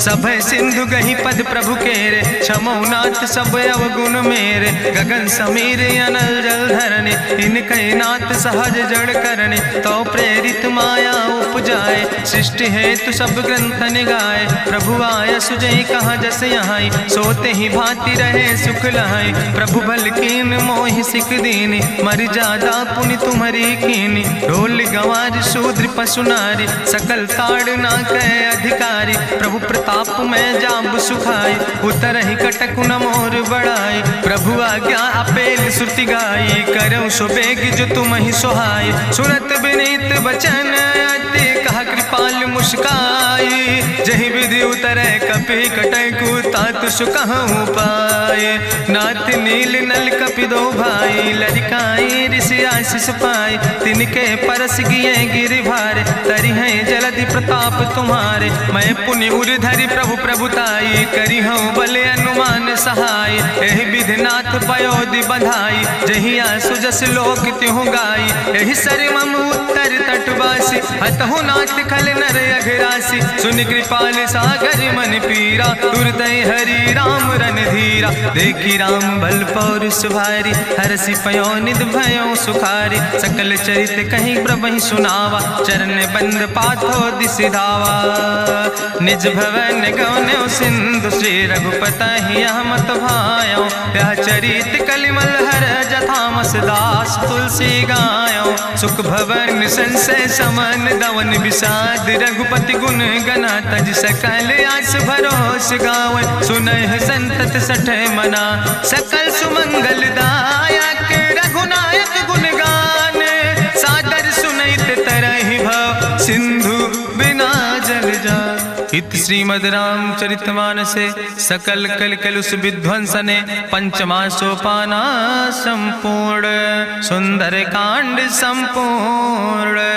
सभय सिंधु गही पद प्रभु केरे क्षमो नाथ सब अवगुण मेरे। गगन समीर अनल जल धरने इनके नाथ सहज जड़ करने। तो प्रेरित माया उपजाए सृष्टि हेतु सब ग्रंथ निगाए। प्रभु आय सुजय कहा जस यहाँ सोते ही भांति रहे सुख लहाई। प्रभु भल कीन मोहि सिख दीनी मर जादा पुनि तुम्हारी कीनी। ढोल गंवार शूद्र पशु नारी सकल ताड़ ना कह अधिकारी। प्रभु प्रताप में जाब सुखाई उतर ही कटक न मोर बढ़ाई। प्रभु आज्ञा अपेल श्रुति गाई करऊँ सो बेग जो तुम ही सोहाई। सुरत विनीत वचन अति कहा कृपाल मुस्काई। जही विधि उतरे कपि कटकु तात सुकहूँ पाए। नाथ नील नल कपि दो भाई लड़काई ऋषि आशीष पाए। तिनके परस गिए गिरि भारे तरि है जलधि प्रताप तुम्हारे। मैं पुण्य उर धरि प्रभु प्रभुताई करी हूँ बले अनुमान सहाय। एहि विधि नाथ पयोधि बधाई जही आसु जस लोक त्यों गाई। एहि सर मम उत्तर तटवासी हतहु नाथ खल नर अघरासी। सुन कृपाल सागर मन पीरा तुरत हरि राम रन धीरा। देखी राम बल पौरुष भारी हरसि पयो निध भयो सुखारी। सकल चरित कहीं प्रभु सुनावा चरण बंद पाथो दिसि धावा। निज भवन गौन्यो सिंधु श्री रघुपति यह मत भायो। यह चरित कलिमल हर जथामस दास तुलसी गायो। सुख भवन संशय समन दवन विषाद रघुपति गुण गना तज सकल आस भरोस गावन। सुनह संतत सठ मना सकल सुमंगल दायक रघुनायक गुण गान। सादर सुनैत तरहि भव सिंधु बिना जल जा। इत श्रीमद् रामचरितमानसे सकल कल कलुष विध्वंसने पंचमा सोपाना संपूर्ण। सुंदर कांड संपूर्ण।